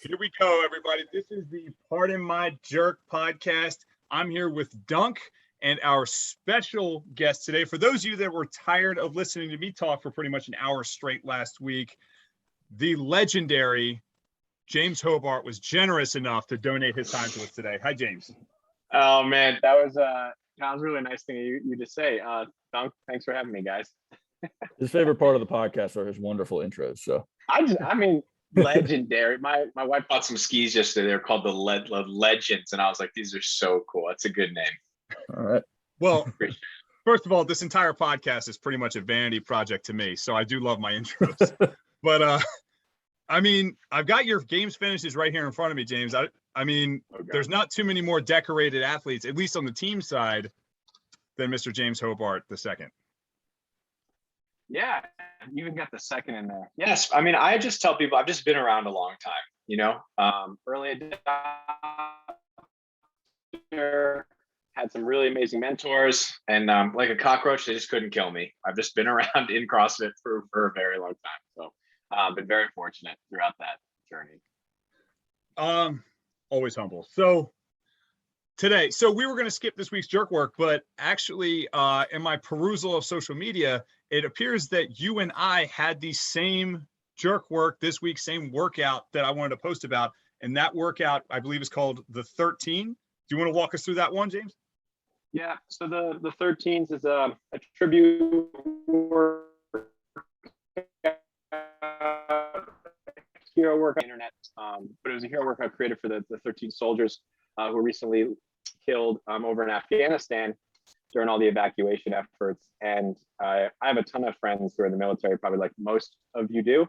Here we go, everybody. This is the Pardon My Jerk podcast. I'm here with Dunk and our special guest today. For those of you that were tired of listening to me talk for pretty much an hour straight last week, the legendary James Hobart was generous enough to donate his time to us today. Hi, James. Oh man, that was a really nice thing you to say. Dunk, thanks for having me, guys. His favorite part of the podcast are his wonderful intros. So I mean, legendary. My wife bought some skis yesterday. They're called the Legends, and I was like, these are so cool. That's a good name. All right. Well, first of all, this entire podcast is pretty much a vanity project to me, so I do love my intros. But I mean, I've got your games finishes right here in front of me, James. I mean, there's not too many more decorated athletes, at least on the team side, than Mr. James Hobart II. Yeah, you even got the second in there. Yes, I mean, I just tell people I've just been around a long time. You know, early adopter, had some really amazing mentors, and like a cockroach, they just couldn't kill me. I've just been around in CrossFit for a very long time. So been very fortunate throughout that journey. Always humble. So today, we were going to skip this week's jerk work, but actually in my perusal of social media, it appears that you and I had the same jerk work this week, same workout that I wanted to post about. And that workout, I believe, is called the 13. Do you want to walk us through that one, James? Yeah, so the 13s is a tribute hero workout on the internet, but it was a hero workout created for the 13 soldiers who were recently killed over in Afghanistan during all the evacuation efforts. And I have a ton of friends who are in the military, probably like most of you do.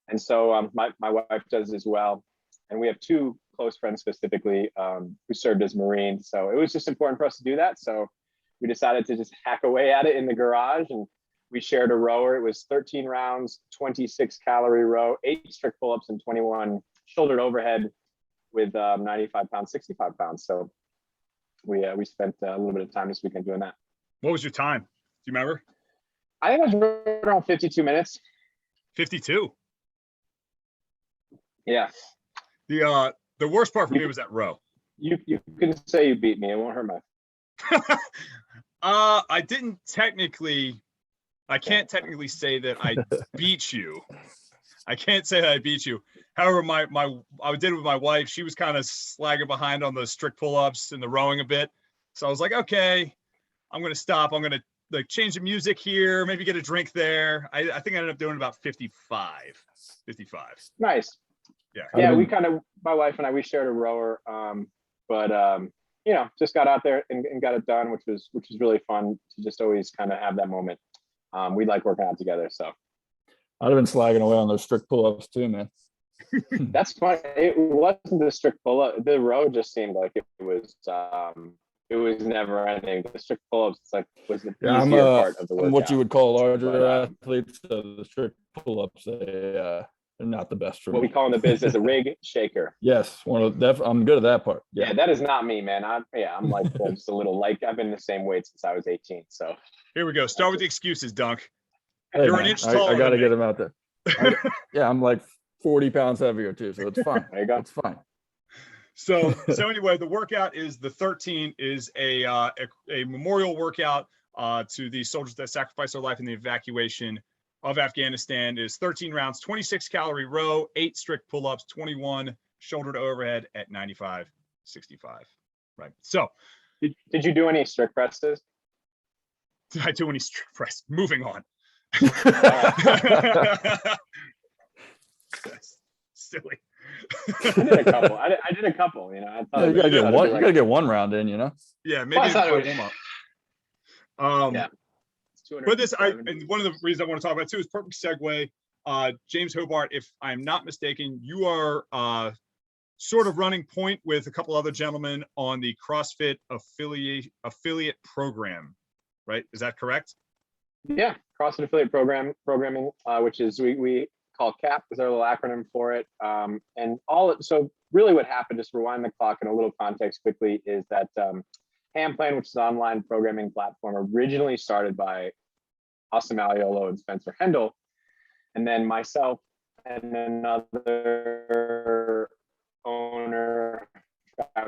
And so my wife does as well. And we have two close friends specifically who served as Marines. So it was just important for us to do that. So we decided to just hack away at it in the garage, and we shared a rower. It was 13 rounds, 26 calorie row, 8 strict pull-ups, and 21 shouldered overhead with 95 pounds, 65 pounds. So we spent a little bit of time this weekend doing that. What was your time? Do you remember? I think I was around 52 minutes. 52. Yeah. The worst part for me was that row. You can say you beat me. It won't hurt my. I can't technically say that I beat you. I can't say that I beat you. However, I did it with my wife. She was kind of slagging behind on the strict pull-ups and the rowing a bit. So I was like, okay, I'm going to stop. I'm going to change the music here, maybe get a drink there. I think I ended up doing about 55. Nice. Yeah. Yeah, we kind of, my wife and I, we shared a rower, but just got out there and got it done, which was really fun to just always kind of have that moment. We like working out together, so. I'd have been slagging away on those strict pull-ups too, man. That's funny. It wasn't the strict pull-up. The row just seemed like it was never ending. The strict pull-ups was the easier part of the workout. I'm what you would call larger athletes. So the strict pull-ups, they're not the best for what me. We call in the business a rig shaker. Yes, I'm good at that part. Yeah, that is not me, man. I'm like just a little like I've been the same weight since I was 18. So here we go. Start with the excuses, Dunk. Hey, You're man, an inch taller. I got to get him out there. I'm like 40 pounds heavier too, so it's fine. There you go. It's fine. So anyway, the workout is the 13 is a memorial workout to the soldiers that sacrificed their life in the evacuation of Afghanistan. Is 13 rounds, 26 calorie row, 8 strict pull-ups, 21 shoulder to overhead at 95, 65. Right. So did you do any strict presses? Did I do any strict press? Moving on. That's silly. I did a couple. I did a couple. You know, I thought you gotta get one. You gotta get one round in. You know. Yeah, maybe it's a warm up. Yeah. But and one of the reasons I want to talk about too is perfect segue. James Hobart, if I'm not mistaken, you are sort of running point with a couple other gentlemen on the CrossFit affiliate program, right? Is that correct? Yeah, CrossFit affiliate programming, which is we call CAP is our little acronym for it. So really what happened, just rewind the clock and a little context quickly, is that Handplan, which is an online programming platform, originally started by Austin Maliolo and Spencer Hendel, and then myself and another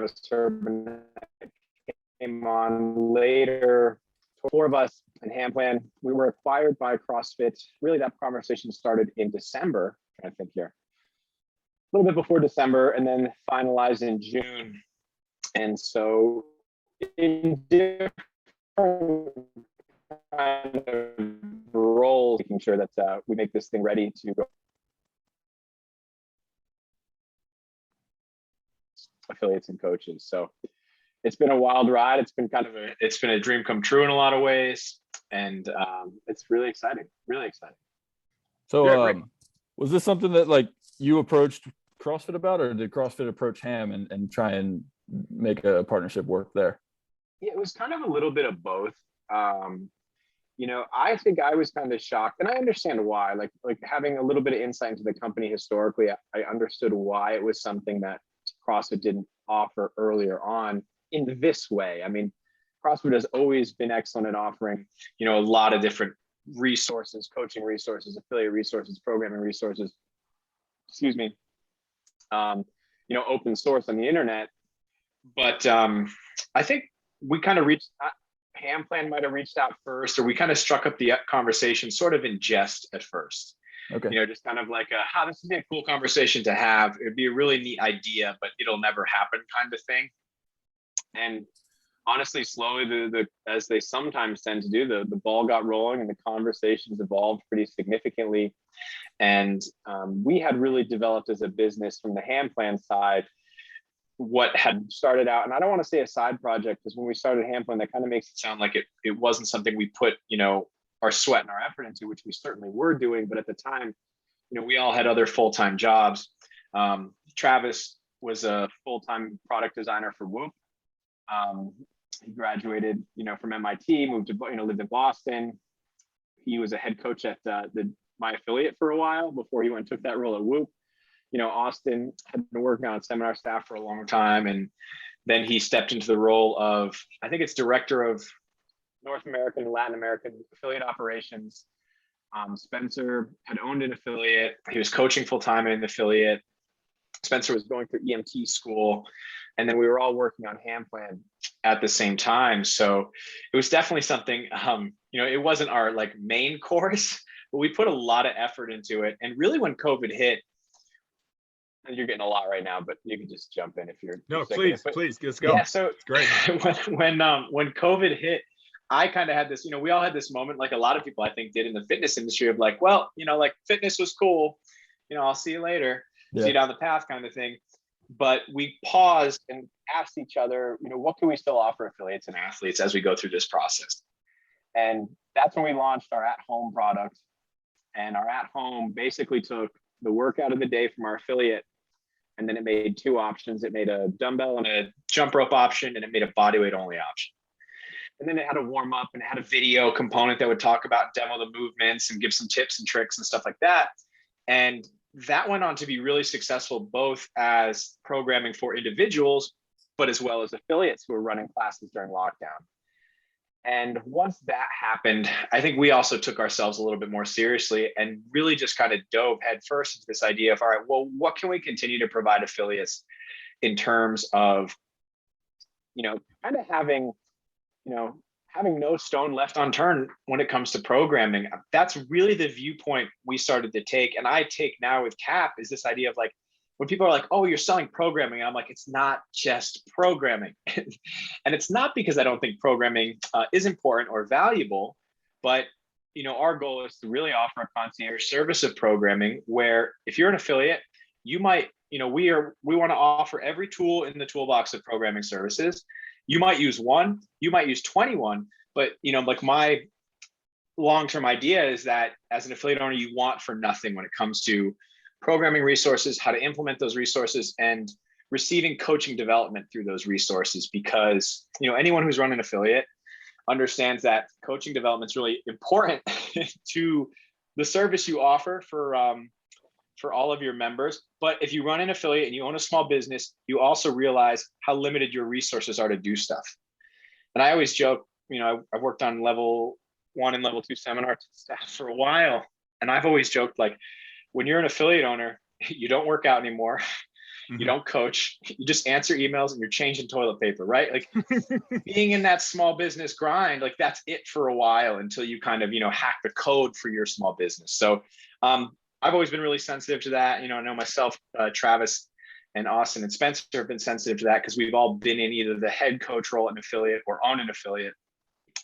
Travis Urban came on later. 4 of us in Hampland, we were acquired by CrossFit. Really, that conversation started in December. I'm trying to think here. A little bit before December, and then finalized in June. And so in different kind of roles, making sure that we make this thing ready to go. Affiliates and coaches. So it's been a wild ride. It's been a dream come true in a lot of ways. And it's really exciting, really exciting. So was this something that like you approached CrossFit about, or did CrossFit approach Ham and try and make a partnership work there? Yeah, it was kind of a little bit of both. You know, I think I was kind of shocked, and I understand why. Like having a little bit of insight into the company historically, I understood why it was something that CrossFit didn't offer earlier on in this way. I mean, CrossFit has always been excellent at offering, you know, a lot of different resources, coaching resources, affiliate resources, programming resources, excuse me, you know, open source on the internet. But I think we kind of reached, Hamplan might have reached out first, or we kind of struck up the conversation sort of in jest at first. Okay. You know, just kind of like this would be a cool conversation to have. It'd be a really neat idea, but it'll never happen kind of thing. And honestly, slowly, as they sometimes tend to do, the ball got rolling and the conversations evolved pretty significantly. And we had really developed as a business from the Hamplan side what had started out, and I don't want to say a side project, because when we started Hamplan, that kind of makes it sound like it wasn't something we put, you know, our sweat and our effort into, which we certainly were doing. But at the time, you know, we all had other full-time jobs. Travis was a full-time product designer for Whoop. He graduated, you know, from MIT, moved to, you know, lived in Boston. He was a head coach at my affiliate for a while before he went and took that role at Whoop. You know, Austin had been working on seminar staff for a long time, and then he stepped into the role of, I think it's director of North American and Latin American affiliate operations. Spencer had owned an affiliate. He was coaching full-time in an affiliate. Spencer was going through EMT school, and then we were all working on Hamplan at the same time. So it was definitely something, you know, it wasn't our like main course, but we put a lot of effort into it. And really when COVID hit, and you're getting a lot right now, but you can just jump in if you're. No, please, let's go. Yeah, so it's great. when COVID hit, I kind of had this, you know, we all had this moment, like a lot of people I think did in the fitness industry, of like, well, you know, like fitness was cool, you know, I'll see you later, see you down the path kind of thing. But we paused and asked each other, you know, what can we still offer affiliates and athletes as we go through this process? And that's when we launched our at-home product. And our at-home basically took the workout of the day from our affiliate, and then it made 2 options. It made a dumbbell and a jump rope option, and it made a bodyweight only option. And then it had a warm up, and it had a video component that would talk about, demo the movements and give some tips and tricks and stuff like that. And that went on to be really successful, both as programming for individuals, but as well as affiliates who were running classes during lockdown. And once that happened, I think we also took ourselves a little bit more seriously and really just kind of dove headfirst into this idea of, all right, well, what can we continue to provide affiliates in terms of, you know, kind of having, you know, having no stone left unturned when it comes to programming. That's really the viewpoint we started to take. And I take now with CAP, is this idea of like, when people are like, oh, you're selling programming, I'm like, it's not just programming. And it's not because I don't think programming is important or valuable, but you know, our goal is to really offer a concierge service of programming, where if you're an affiliate, you might, you know, we want to offer every tool in the toolbox of programming services. You might use one, you might use 21, but you know, like my long-term idea is that as an affiliate owner, you want for nothing when it comes to programming resources, how to implement those resources, and receiving coaching development through those resources. Because, you know, anyone who's run an affiliate understands that coaching development is really important to the service you offer for all of your members. But if you run an affiliate and you own a small business, you also realize how limited your resources are to do stuff. And I always joke, you know, I've worked on level 1 and level 2 seminar staff for a while. And I've always joked, like, when you're an affiliate owner, you don't work out anymore. You don't coach, you just answer emails and you're changing toilet paper, right? Like being in that small business grind, like that's it for a while until you kind of, hack the code for your small business. So I've always been really sensitive to that. I know myself, Travis and Austin and Spencer have been sensitive to that because we've all been in either the head coach role at an affiliate or on an affiliate.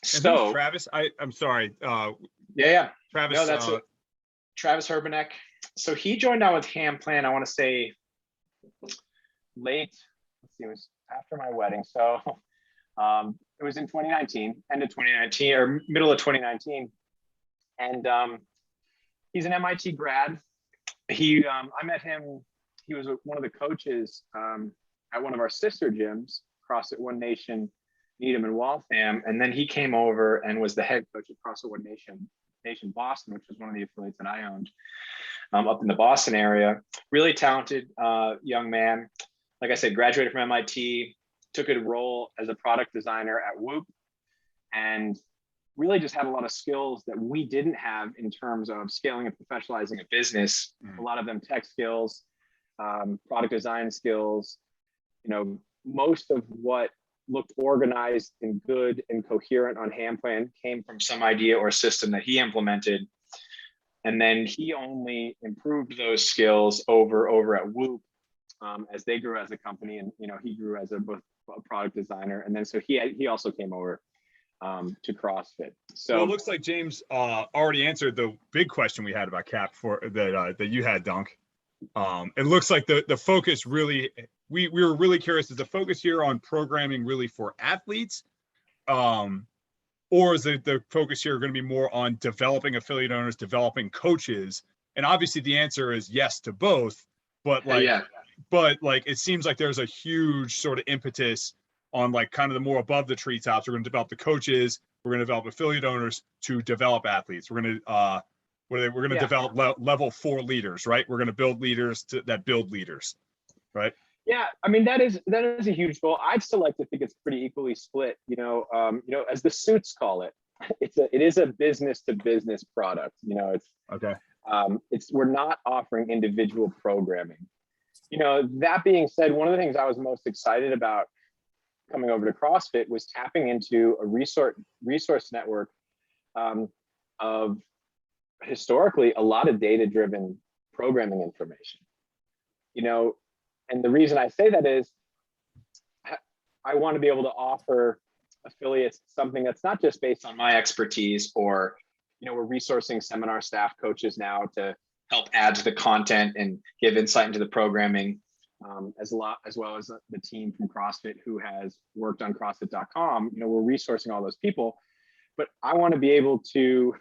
So Travis, I'm sorry. Yeah. Travis. No, that's Travis Herbanek. So he joined on with Ham Plan, I want to say late, it was after my wedding. So it was in 2019, end of 2019 or middle of 2019. And he's an MIT grad. I met him, he was one of the coaches at one of our sister gyms, CrossFit One Nation, Needham and Waltham. And then he came over and was the head coach at CrossFit One Nation Boston, which was one of the affiliates that I owned up in the Boston area. Really talented young man. Like I said, graduated from MIT, took a role as a product designer at Whoop, and really just had a lot of skills that we didn't have in terms of scaling and professionalizing a business. A lot of them tech skills, product design skills. Most of what looked organized and good and coherent on Ham Plan came from some idea or system that he implemented. And then he only improved those skills over at Whoop as they grew as a company. And, he grew as both a product designer. And then so he also came over to CrossFit. So it looks like James already answered the big question we had about CAP that you had, Dunk. It looks like the focus really, we were really curious, is the focus here on programming really for athletes? Or is the focus here going to be more on developing affiliate owners, developing coaches? And obviously the answer is yes to both, but it seems like there's a huge sort of impetus on like kind of the more above the treetops. We're going to develop the coaches. We're going to develop affiliate owners to develop athletes. We're going to develop level 4 leaders, right? We're going to build leaders that build leaders, right? Yeah, I mean that is a huge goal. I'd still like to think it's pretty equally split. As the suits call it, it is a business to business product. It's okay. We're not offering individual programming. That being said, one of the things I was most excited about coming over to CrossFit was tapping into a resource network of historically a lot of data-driven programming information. And the reason I say that is I want to be able to offer affiliates something that's not just based on my expertise, or, we're resourcing seminar staff coaches now to help add to the content and give insight into the programming, as well as the team from CrossFit who has worked on CrossFit.com. We're resourcing all those people, but I want to be able to,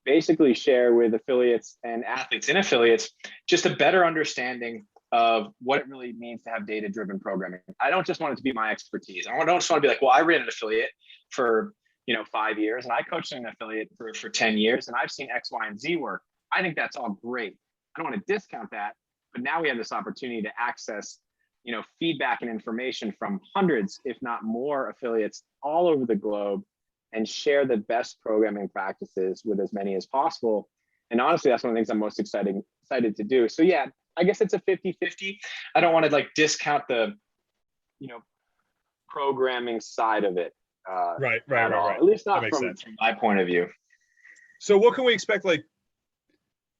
basically share with affiliates and athletes in affiliates just a better understanding of what it really means to have data-driven programming. I don't just want it to be my expertise. I don't just want to be like, well, I ran an affiliate for 5 years, and I coached an affiliate for 10 years, and I've seen X, Y, and Z work. I think that's all great. I don't want to discount that, but now we have this opportunity to access, feedback and information from hundreds, if not more, affiliates all over the globe, and share the best programming practices with as many as possible. And honestly, that's one of the things I'm most excited to do. So yeah, I guess it's a 50-50. I don't want to discount the, programming side of it. Right. At least not from my point of view. So what can we expect? What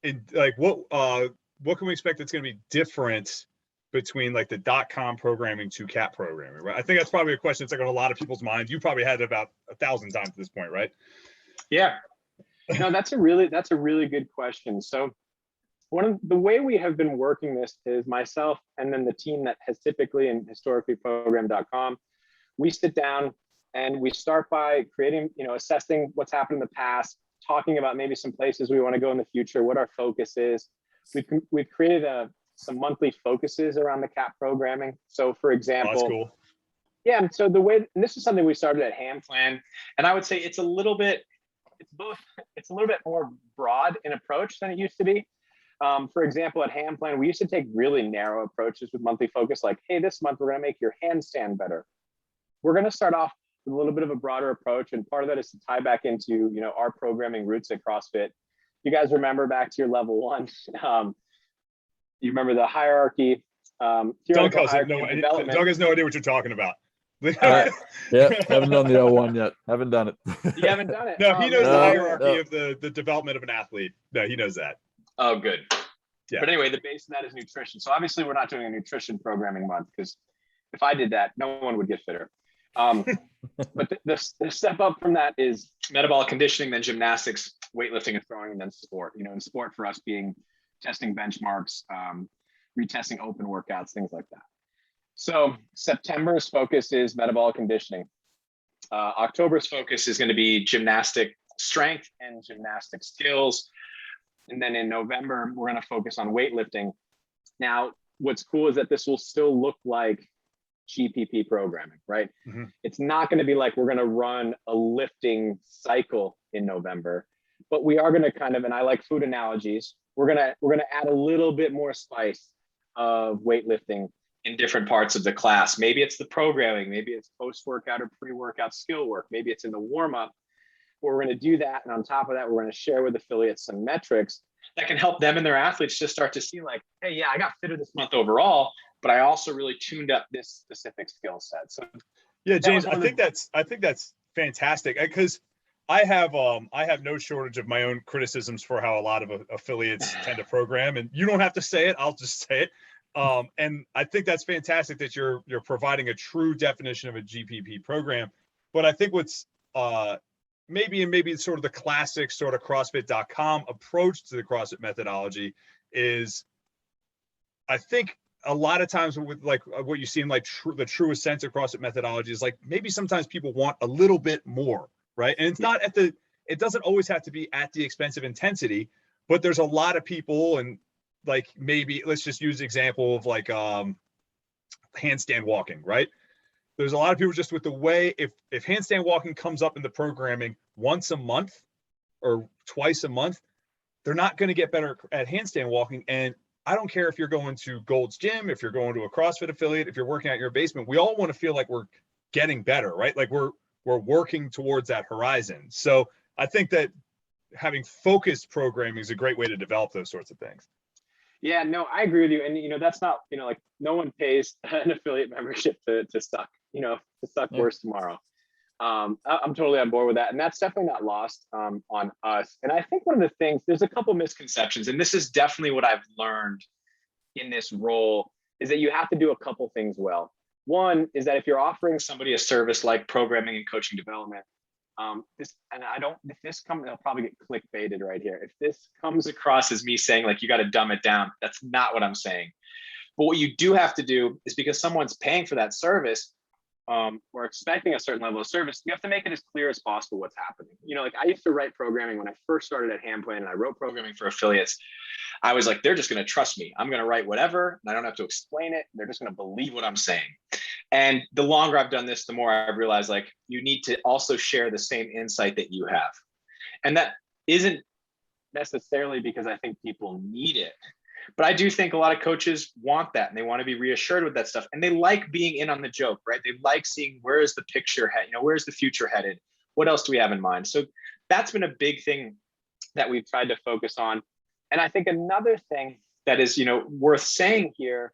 can we expect that's going to be different between the .com programming to CAP programming? Right. I think that's probably a question that's on a lot of people's minds. You probably had it about 1,000 times at this point, right? Yeah. No, that's a really good question. So one of the way we have been working this is myself and then the team that has typically and historically programmed .com. We sit down and we start by creating, assessing what's happened in the past, talking about maybe some places we want to go in the future, what our focus is. We've created some monthly focuses around the CAP programming. So for example, that's cool. Yeah, and so and this is something we started at Ham Plan, and I would say it's a little bit more broad in approach than it used to be. For example, at Ham Plan, we used to take really narrow approaches with monthly focus, like, hey, this month we're going to make your handstand better. We're going to start off with a little bit of a broader approach, and part of that is to tie back into our programming roots at CrossFit. You guys remember back to your level 1, you remember the hierarchy, Doug theoretical has no hierarchy of development. Doug has no idea what you're talking about. Yeah, haven't done the L1 yet. Haven't done it. You haven't done it. No, he knows the No, hierarchy no. of the development of an athlete. No, he knows that. Oh, good. Yeah. But anyway, the base of that is nutrition. So obviously we're not doing a nutrition programming month, because if I did that, no one would get fitter. But the step up from that is metabolic conditioning, then gymnastics, weightlifting and throwing, and then sport. In sport for us being testing benchmarks, retesting open workouts, things like that. So September's focus is metabolic conditioning. October's focus is going to be gymnastic strength and gymnastic skills. And then in November, we're going to focus on weightlifting. Now, what's cool is that this will still look like GPP programming, right? Mm-hmm. It's not going to be like we're going to run a lifting cycle in November, but we are going to kind of, and I like food analogies, we're going to add a little bit more spice of weightlifting in different parts of the class. Maybe it's the programming, maybe it's post-workout or pre-workout skill work, maybe it's in the warm-up. We're going to do that, and on top of that, we're going to share with affiliates some metrics that can help them and their athletes just start to see like, hey, yeah, I got fitter this month overall, but I also really tuned up this specific skill set. So yeah, James, I think that's fantastic, because I have no shortage of my own criticisms for how a lot of affiliates tend to program, and you don't have to say it, I'll just say it. And I think that's fantastic that you're providing a true definition of a GPP program. But I think what's maybe sort of the classic sort of CrossFit.com approach to the CrossFit methodology is, I think a lot of times with like what you see in like the truest sense of CrossFit methodology is like maybe sometimes people want a little bit more, right? And it's not it doesn't always have to be at the expense of intensity, but there's a lot of people, and like maybe let's just use the example of like handstand walking, right? There's a lot of people just with the way if handstand walking comes up in the programming once a month or twice a month, they're not going to get better at handstand walking. And I don't care if you're going to Gold's Gym, if you're going to a CrossFit affiliate, if you're working out in your basement, we all want to feel like we're getting better, right? Like we're working towards that horizon. So I think that having focused programming is a great way to develop those sorts of things. Yeah, no, I agree with you. And, that's not, like no one pays an affiliate membership to suck, to suck worse tomorrow. I'm totally on board with that. And that's definitely not lost on us. And I think one of the things, there's a couple misconceptions, and this is definitely what I've learned in this role, is that you have to do a couple things well. One is that if you're offering somebody a service like programming and coaching development, I'll probably get clickbaited right here. If this comes across as me saying like, you got to dumb it down, that's not what I'm saying. But what you do have to do is, because someone's paying for that service, or expecting a certain level of service, you have to make it as clear as possible what's happening. Like I used to write programming when I first started at Handplan, and I wrote programming for affiliates. I was like, they're just going to trust me. I'm going to write whatever, and I don't have to explain it. They're just going to believe what I'm saying. And the longer I've done this, the more I've realized like you need to also share the same insight that you have. And that isn't necessarily because I think people need it, but I do think a lot of coaches want that, and they want to be reassured with that stuff. And they like being in on the joke, right? They like seeing where is the picture head, where's the future headed? What else do we have in mind? So that's been a big thing that we've tried to focus on. And I think another thing that is, worth saying here,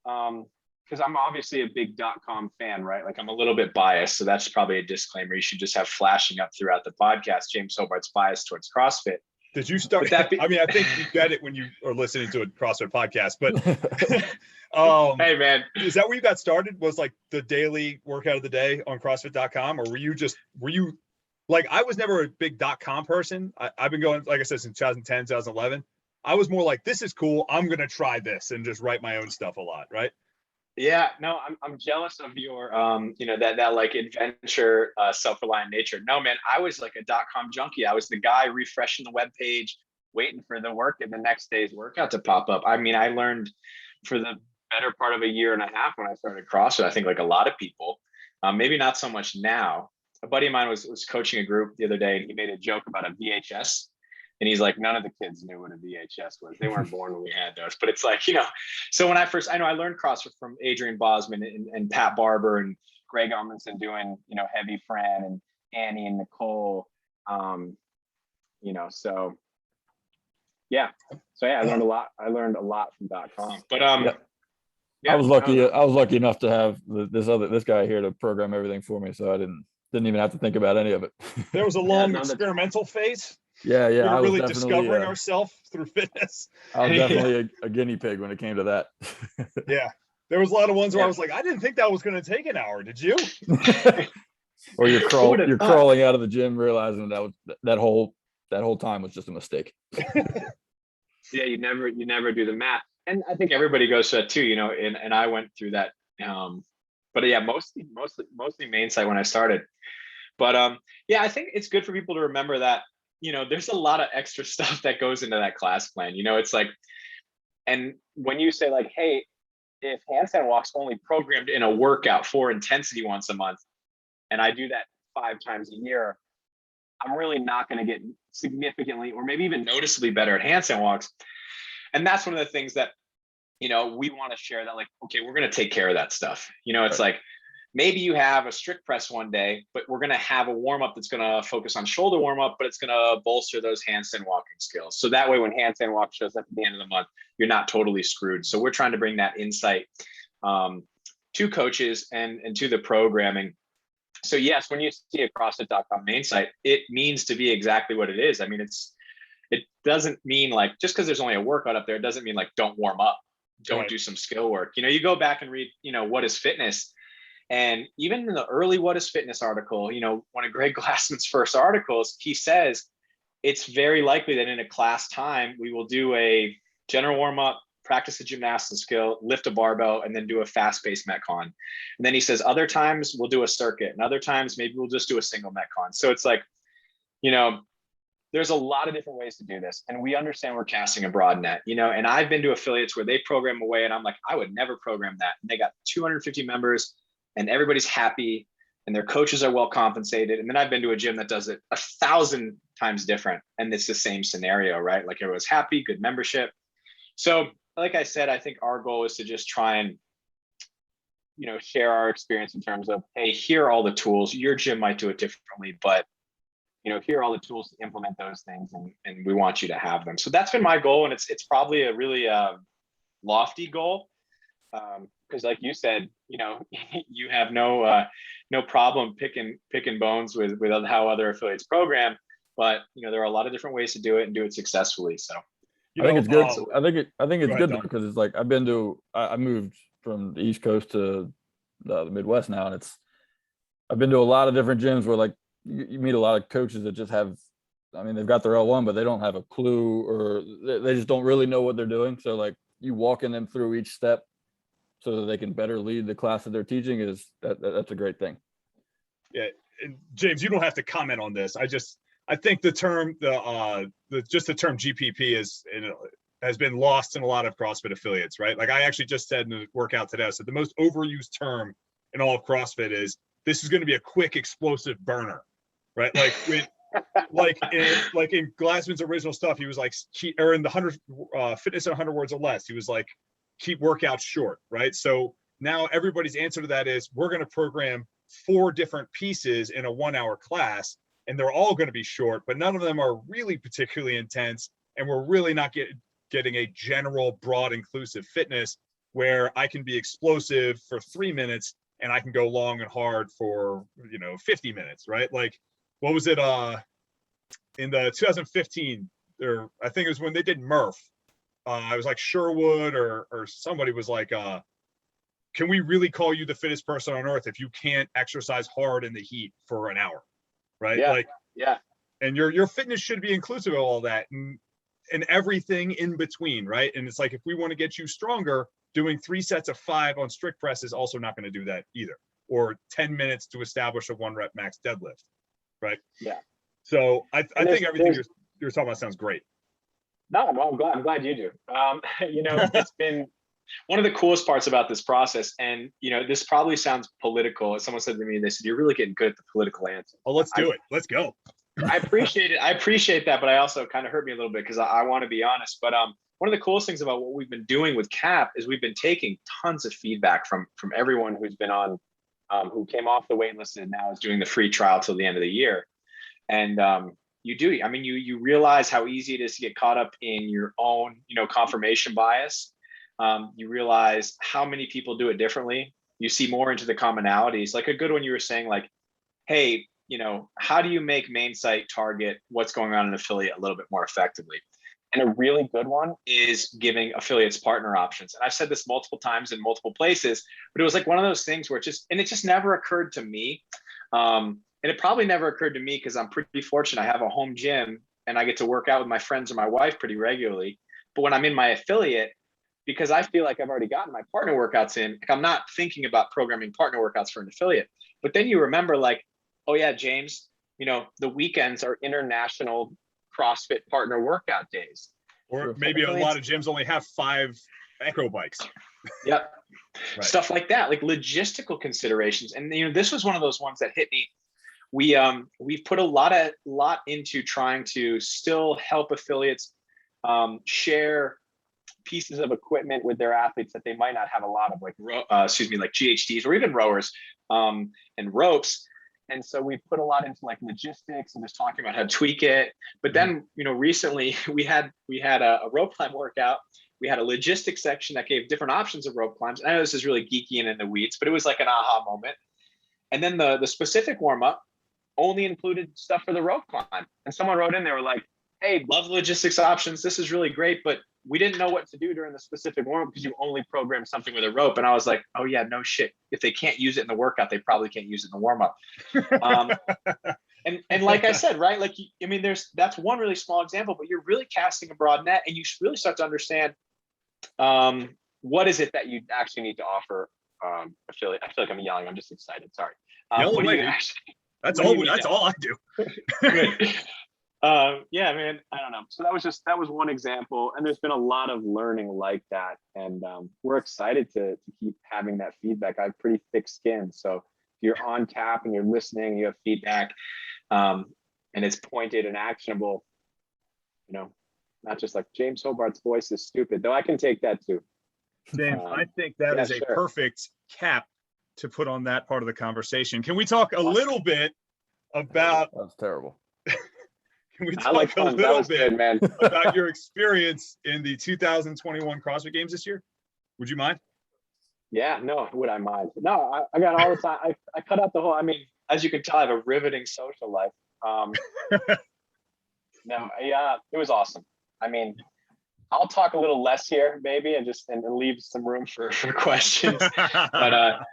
because I'm obviously a big .com fan, right? Like I'm a little bit biased. So that's probably a disclaimer you should just have flashing up throughout the podcast. James Hobart's bias towards CrossFit. Did you start? I mean, I think you get it when you are listening to a CrossFit podcast, but hey man, is that where you got started? Was like the daily workout of the day on CrossFit.com, or were you like, I was never a big .com person. I've been going, like I said, since 2010, 2011. I was more like, this is cool, I'm going to try this and just write my own stuff a lot. Right. Yeah, no, I'm jealous of your, that like adventure, self-reliant nature. No, man, I was like a .com junkie. I was the guy refreshing the web page, waiting for the work and the next day's workout to pop up. I mean, I learned for the better part of a year and a half when I started CrossFit. I think like a lot of people, maybe not so much now. A buddy of mine was coaching a group the other day, and he made a joke about a VHS. And he's like, none of the kids knew what a VHS was. They weren't born when we had those. But it's like, so when I learned CrossFit from Adrian Bosman and Pat Barber and Greg Amundsen doing, Heavy Fran and Annie and Nicole, so yeah. So yeah, I learned a lot. I learned a lot from .com. But I Yeah, was no, lucky. no. I was lucky enough to have this guy here to program everything for me, so I didn't even have to think about any of it. There was a Yeah, long no, that's experimental phase. Yeah, We yeah. were I was really definitely discovering ourselves through fitness. I was yeah, definitely a guinea pig when it came to that. Yeah. There was a lot of ones where I yeah. was like, I didn't think that was going to take an hour. Did you? Or Who would have you're thought? crawling out of the gym realizing that whole time was just a mistake. Yeah, you never do the math. And I think everybody goes through that too, and I went through that. But yeah, mostly main site when I started. But yeah, I think it's good for people to remember that, there's a lot of extra stuff that goes into that class plan. It's like, and when you say like, hey, if handstand walks only programmed in a workout for intensity once a month, and I do that 5 times a year, I'm really not going to get significantly or maybe even noticeably better at handstand walks. And that's one of the things that, we want to share, that like, okay, we're going to take care of that stuff. It's Right. like, maybe you have a strict press one day, but we're going to have a warm up that's going to focus on shoulder warm up, but it's going to bolster those handstand walking skills. So that way, when handstand walk shows up at the end of the month, you're not totally screwed. So we're trying to bring that insight to coaches and to the programming. So yes, when you see a CrossFit.com main site, it means to be exactly what it is. I mean, it doesn't mean like, just because there's only a workout up there, it doesn't mean like don't warm up, don't Right. do some skill work. You go back and read, what is fitness? And even in the early What is Fitness article, one of Greg Glassman's first articles, he says it's very likely that in a class time, we will do a general warm up, practice a gymnastics skill, lift a barbell, and then do a fast paced Metcon. And then he says other times we'll do a circuit, and other times maybe we'll just do a single Metcon. So it's like, there's a lot of different ways to do this. And we understand we're casting a broad net, and I've been to affiliates where they program away and I'm like, I would never program that. And they got 250 members and everybody's happy and their coaches are well compensated. And then I've been to a gym that does it 1,000 times different. And it's the same scenario, right? Like everyone's happy, good membership. So like I said, I think our goal is to just try and, share our experience in terms of, hey, here are all the tools. Your gym might do it differently, but here are all the tools to implement those things, and we want you to have them. So that's been my goal, and it's probably a really lofty goal, because like you said, you have no problem picking bones with how other affiliates program, but there are a lot of different ways to do it and do it successfully. So I think it's good. I think Go it's ahead, good Don. because it's like I moved from the East Coast to the Midwest now, and I've been to a lot of different gyms where like you meet a lot of coaches that just have, I mean, they've got their L1, but they don't have a clue, or they just don't really know what they're doing. So like you walking them through each step so that they can better lead the class that they're teaching that's a great thing. Yeah, and James, you don't have to comment on this. I think the term the term GPP has been lost in a lot of CrossFit affiliates, right? Like I actually just said in the workout today, I said the most overused term in all of CrossFit is this is going to be a quick explosive burner, right? Like like in Glassman's original stuff, he was like, or in the 100 fitness in 100 words or less, he was like, keep workouts short, right? So now everybody's answer to that is we're going to program 4 different pieces in a 1-hour class, and they're all going to be short, but none of them are really particularly intense, and we're really not getting a general, broad, inclusive fitness where I can be explosive for 3 minutes and I can go long and hard for 50 minutes, right? Like, what was it? In the 2015, or I think it was when they did Murph. I was like Sherwood or somebody was like, can we really call you the fittest person on earth if you can't exercise hard in the heat for an hour, right? yeah, Like, yeah, and your fitness should be inclusive of all that and everything in between, right? And it's like, if we want to get you stronger, doing 3 sets of 5 on strict press is also not going to do that either, or 10 minutes to establish a 1 rep max deadlift, right? yeah. So I think everything you're talking about sounds great. No, well, I'm glad you do. It's been one of the coolest parts about this process, and this probably sounds political. Someone said to me, they said, "You're really getting good at the political answer." Oh, let's do it. Let's go. I appreciate it. I appreciate that, but I also kind of hurt me a little bit because I want to be honest. But one of the coolest things about what we've been doing with CAP is we've been taking tons of feedback from everyone who's been on, who came off the wait list and now is doing the free trial till the end of the year. And you realize how easy it is to get caught up in your own, confirmation bias. You realize how many people do it differently. You see more into the commonalities. Like a good one you were saying, like, hey, how do you make main site target what's going on in an affiliate a little bit more effectively? And a really good one is giving affiliates partner options. And I've said this multiple times in multiple places, but it was like one of those things where it just never occurred to me. And it probably never occurred to me because I'm pretty fortunate. I have a home gym and I get to work out with my friends or my wife pretty regularly. But when I'm in my affiliate, because I feel like I've already gotten my partner workouts in, like I'm not thinking about programming partner workouts for an affiliate. But then you remember like, oh yeah, James, the weekends are international CrossFit partner workout days. Or maybe a lot of gyms only have 5 acro bikes. Yep. Right. Stuff like that, like logistical considerations. And this was one of those ones that hit me. We've put a lot into trying to still help affiliates share pieces of equipment with their athletes that they might not have a lot of, like GHDs or even rowers and ropes. And so we put a lot into like logistics and just talking about how to tweak it. But then, recently we had a rope climb workout. We had a logistics section that gave different options of rope climbs. And I know this is really geeky and in the weeds, but it was like an aha moment. And then the specific warm up only included stuff for the rope climb. And someone wrote in, they were like, hey, love logistics options. This is really great, but we didn't know what to do during the specific warm-up because you only programmed something with a rope. And I was like, oh yeah, no shit. If they can't use it in the workout, they probably can't use it in the warm-up. And like I said, right? Like, that's one really small example, but you're really casting a broad net and you really start to understand what is it that you actually need to offer affiliate. I feel like I'm yelling. I'm just excited. Sorry. Yell away, dude. That's all I do. Yeah, man, I don't know. So that was one example. And there's been a lot of learning like that. And we're excited to keep having that feedback. I have pretty thick skin. So if you're on tap and you're listening, you have feedback and it's pointed and actionable, not just like James Hobart's voice is stupid, though I can take that too. James, I think that is a perfect cap to put on that part of the conversation. Can we talk a little bit about... That's terrible. Can we talk a little bit, man, about your experience in the 2021 CrossFit Games this year? Would you mind? Yeah, no, would I mind? No, I got all the time. I cut out the whole, as you can tell, I have a riveting social life. It was awesome. I'll talk a little less here, maybe, and leave some room for questions. But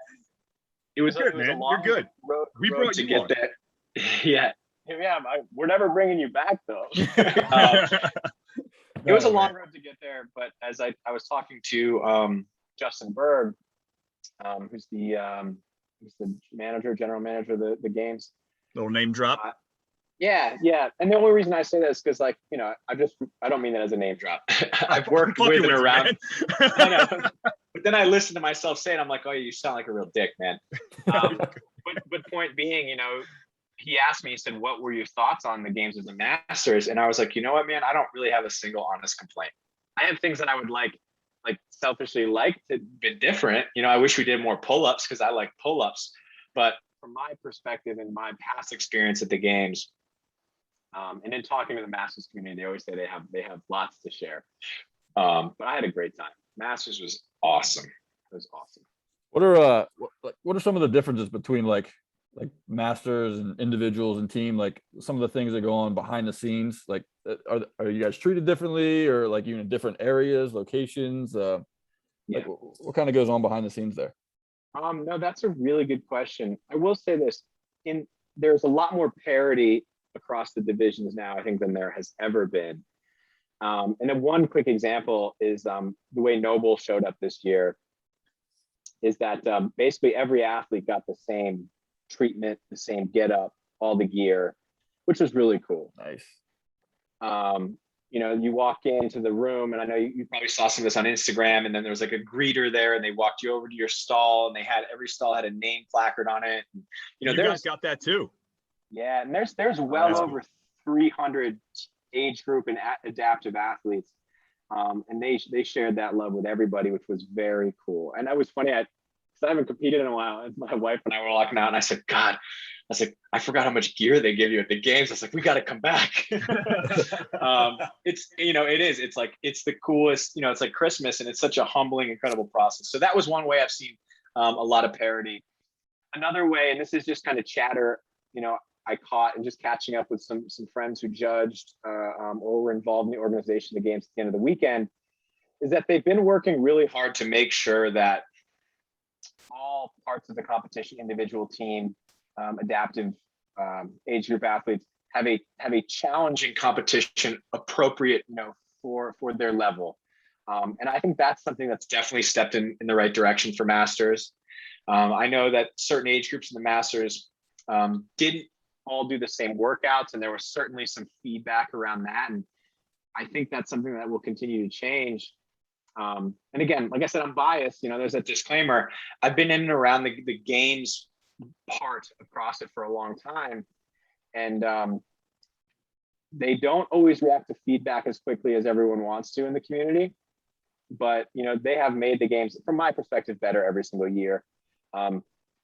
it was good, man. A long You're good. Road, we brought you get there. Yeah. We're never bringing you back though. It was a long road to get there, but as I was talking to Justin Berg, who's the general manager of the games. Little name drop. Yeah. And the only reason I say that is because, I don't mean that as a name drop. I've worked with and around. I know. But then I listen to myself say it. I'm like, oh, you sound like a real dick, man. But point being, he asked me, he said, what were your thoughts on the games of the Masters? And I was like, you know what, man, I don't really have a single honest complaint. I have things that I would selfishly like to be different. I wish we did more pull-ups because I like pull-ups. But from my perspective and my past experience at the games, and in talking to the Masters community, they always say they have lots to share. But I had a great time. Masters was awesome. It was awesome. What are some of the differences between like masters and individuals and team, like some of the things that go on behind the scenes? Like are you guys treated differently, or like you in different areas, locations? What kind of goes on behind the scenes there? No, that's a really good question. I will say this, there's a lot more parity across the divisions now, I think, than there has ever been. And then one quick example is the way Noble showed up this year is that basically every athlete got the same treatment, the same get up, all the gear, which was really cool. Nice. You walk into the room, and I know you probably saw some of this on Instagram, and then there was like a greeter there, and they walked you over to your stall, and every stall had a name placard on it. And, you guys got that too. Yeah, and there's well over 300 age group and adaptive athletes, and they shared that love with everybody, which was very cool. And that was funny. I haven't competed in a while. My wife and I were walking out, and I said, God, was like, I forgot how much gear they give you at the games. I was like, we got to come back. It's, it's like, it's the coolest, it's like Christmas, and it's such a humbling, incredible process. So that was one way I've seen a lot of parity. Another way, and this is just kind of chatter, I caught and just catching up with some friends who judged or were involved in the organization of the games at the end of the weekend, is that they've been working really hard to make sure that all parts of the competition, individual, team, adaptive, age group athletes have a challenging competition appropriate, for their level. And I think that's something that's definitely stepped in the right direction for Masters. I know that certain age groups in the Masters didn't all do the same workouts, and there was certainly some feedback around that. And I think that's something that will continue to change. And again, like I said, I'm biased, there's a disclaimer. I've been in and around the games part of CrossFit for a long time. And they don't always react to feedback as quickly as everyone wants to in the community. But, they have made the games, from my perspective, better every single year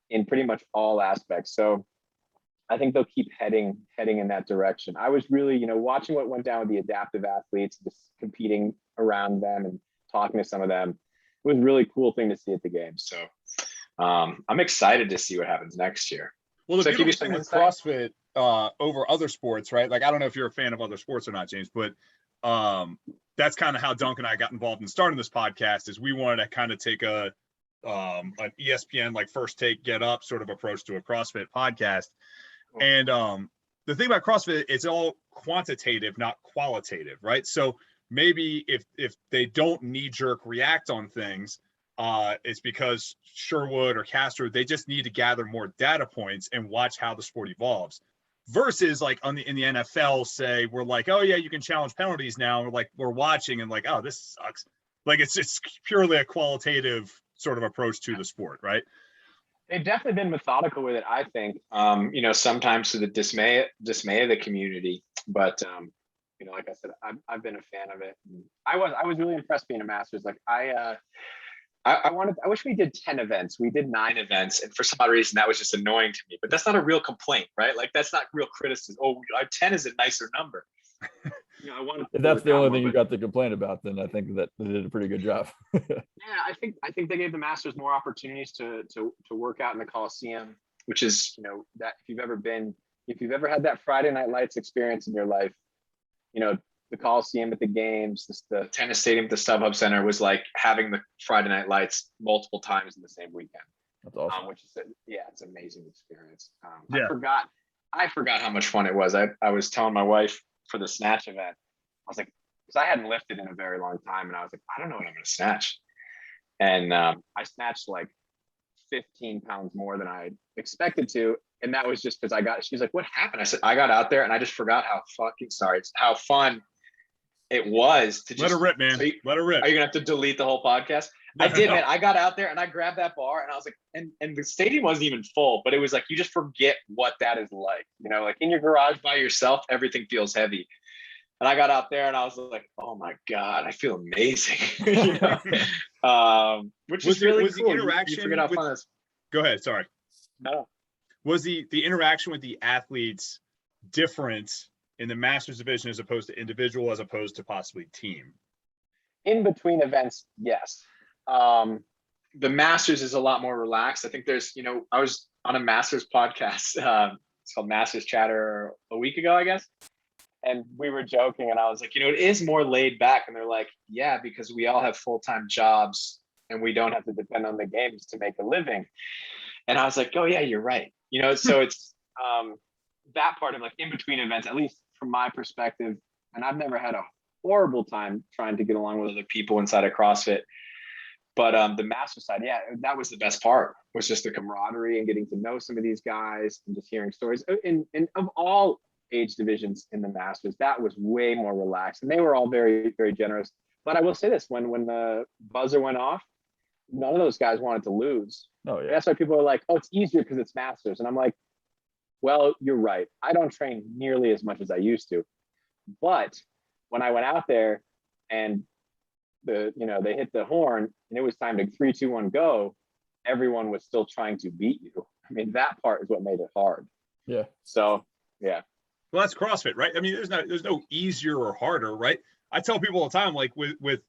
in pretty much all aspects. So I think they'll keep heading in that direction. I was really, watching what went down with the adaptive athletes, just competing around them and talking to some of them. It was a really cool thing to see at the games. So I'm excited to see what happens next year. Well, the beautiful thing with CrossFit over other sports, right? Like, I don't know if you're a fan of other sports or not, James, but that's kind of how Dunk and I got involved in starting this podcast. Is we wanted to kind of take an ESPN like First Take, Get Up sort of approach to a CrossFit podcast. Cool. And the thing about CrossFit, it's all quantitative, not qualitative, right? So maybe if they don't knee-jerk react on things, it's because Sherwood or Castro, they just need to gather more data points and watch how the sport evolves. Versus like in the NFL, say we're like, oh yeah, you can challenge penalties now. And we're watching and like, oh, this sucks. Like it's purely a qualitative sort of approach to the sport, right? They've definitely been methodical with it, I think. Sometimes to the dismay of the community, but like I said, I've been a fan of it. I was really impressed being a Masters. Like I wish we did 10 events. We did 9 events, and for some odd reason that was just annoying to me. But that's not a real complaint, right? Like that's not real criticism. 10 is a nicer number. If that's the only thing you got to complain about, then I think that they did a pretty good job. Yeah, I think they gave the Masters more opportunities to work out in the Coliseum, which is that if you've ever had that Friday Night Lights experience in your life, the Coliseum at the games, the tennis stadium at the StubHub Center was like having the Friday Night Lights multiple times in the same weekend. That's awesome. Which is it's an amazing experience. Yeah. I forgot how much fun it was. I was telling my wife for the snatch event, I was like, because I hadn't lifted in a very long time, and I was like, I don't know what I'm going to snatch. And I snatched like 15 pounds more than I expected to. And that was just because she's like, what happened? I said, I got out there and I just forgot how fun it was to just let her rip, man. Let her rip. Are you gonna have to delete the whole podcast? I did, man. I got out there and I grabbed that bar and I was like, and the stadium wasn't even full, but it was like, you just forget what that is like, like in your garage by yourself, everything feels heavy. And I got out there and I was like, oh my God, I feel amazing. Which was really cool. The interaction, you forget how fun it is. Go ahead. Sorry. No. Was the interaction with the athletes different in the Masters division as opposed to individual, as opposed to possibly team? In between events, yes. The Masters is a lot more relaxed. I think there's, I was on a Masters podcast. It's called Masters Chatter a week ago, I guess. And we were joking and I was like, it is more laid back. And they're like, yeah, because we all have full-time jobs and we don't have to depend on the games to make a living. And I was like, oh yeah, you're right. So it's that part of like in between events, at least from my perspective, and I've never had a horrible time trying to get along with other people inside of CrossFit. But the master side, yeah, that was the best part, was just the camaraderie and getting to know some of these guys and just hearing stories. And of all age divisions in the Masters, that was way more relaxed. And they were all very, very generous. But I will say this, when the buzzer went off, none of those guys wanted to lose. Oh, yeah. That's why people are like, oh, it's easier because it's Masters. And I'm like, well, you're right. I don't train nearly as much as I used to. But when I went out there and they hit the horn and it was time to 3, 2, 1, go, everyone was still trying to beat you. I mean, that part is what made it hard. Yeah. So yeah. Well, that's CrossFit, right? I mean, there's no easier or harder, right? I tell people all the time, like with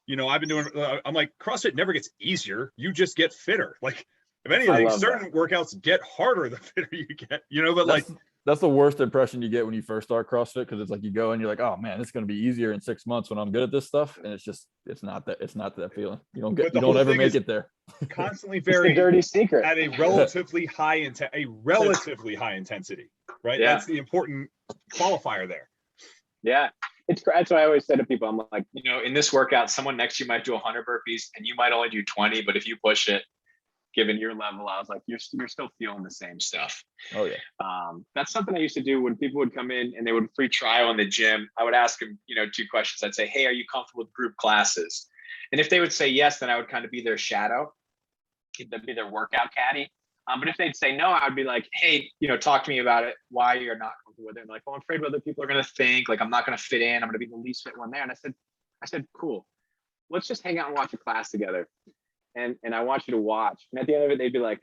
I've been doing, I'm like, CrossFit never gets easier. You just get fitter. Like, if anything, certain workouts get harder the fitter you get, but that's the worst impression you get when you first start CrossFit, because it's like you go and you're like, oh man, it's going to be easier in 6 months when I'm good at this stuff, and it's not that feeling. You don't ever make it there. Constantly very dirty secret at a relatively high intensity, right? Yeah. That's the important qualifier there. Yeah. That's what I always say to people. I'm like, in this workout, someone next to you might do 100 burpees and you might only do 20, but if you push it, given your level, I was like, you're still feeling the same stuff. Oh yeah. That's something I used to do when people would come in and they would free trial in the gym. I would ask them, 2 questions. I'd say, hey, are you comfortable with group classes? And if they would say yes, then I would kind of be their shadow. That'd be their workout caddy. But if they'd say no, I would be like, hey, talk to me about it, why you're not comfortable with it. And like, well, I'm afraid what other people are going to think, like, I'm not going to fit in. I'm going to be the least fit one there. And I said, cool. Let's just hang out and watch a class together. And I want you to watch. And at the end of it, they'd be like,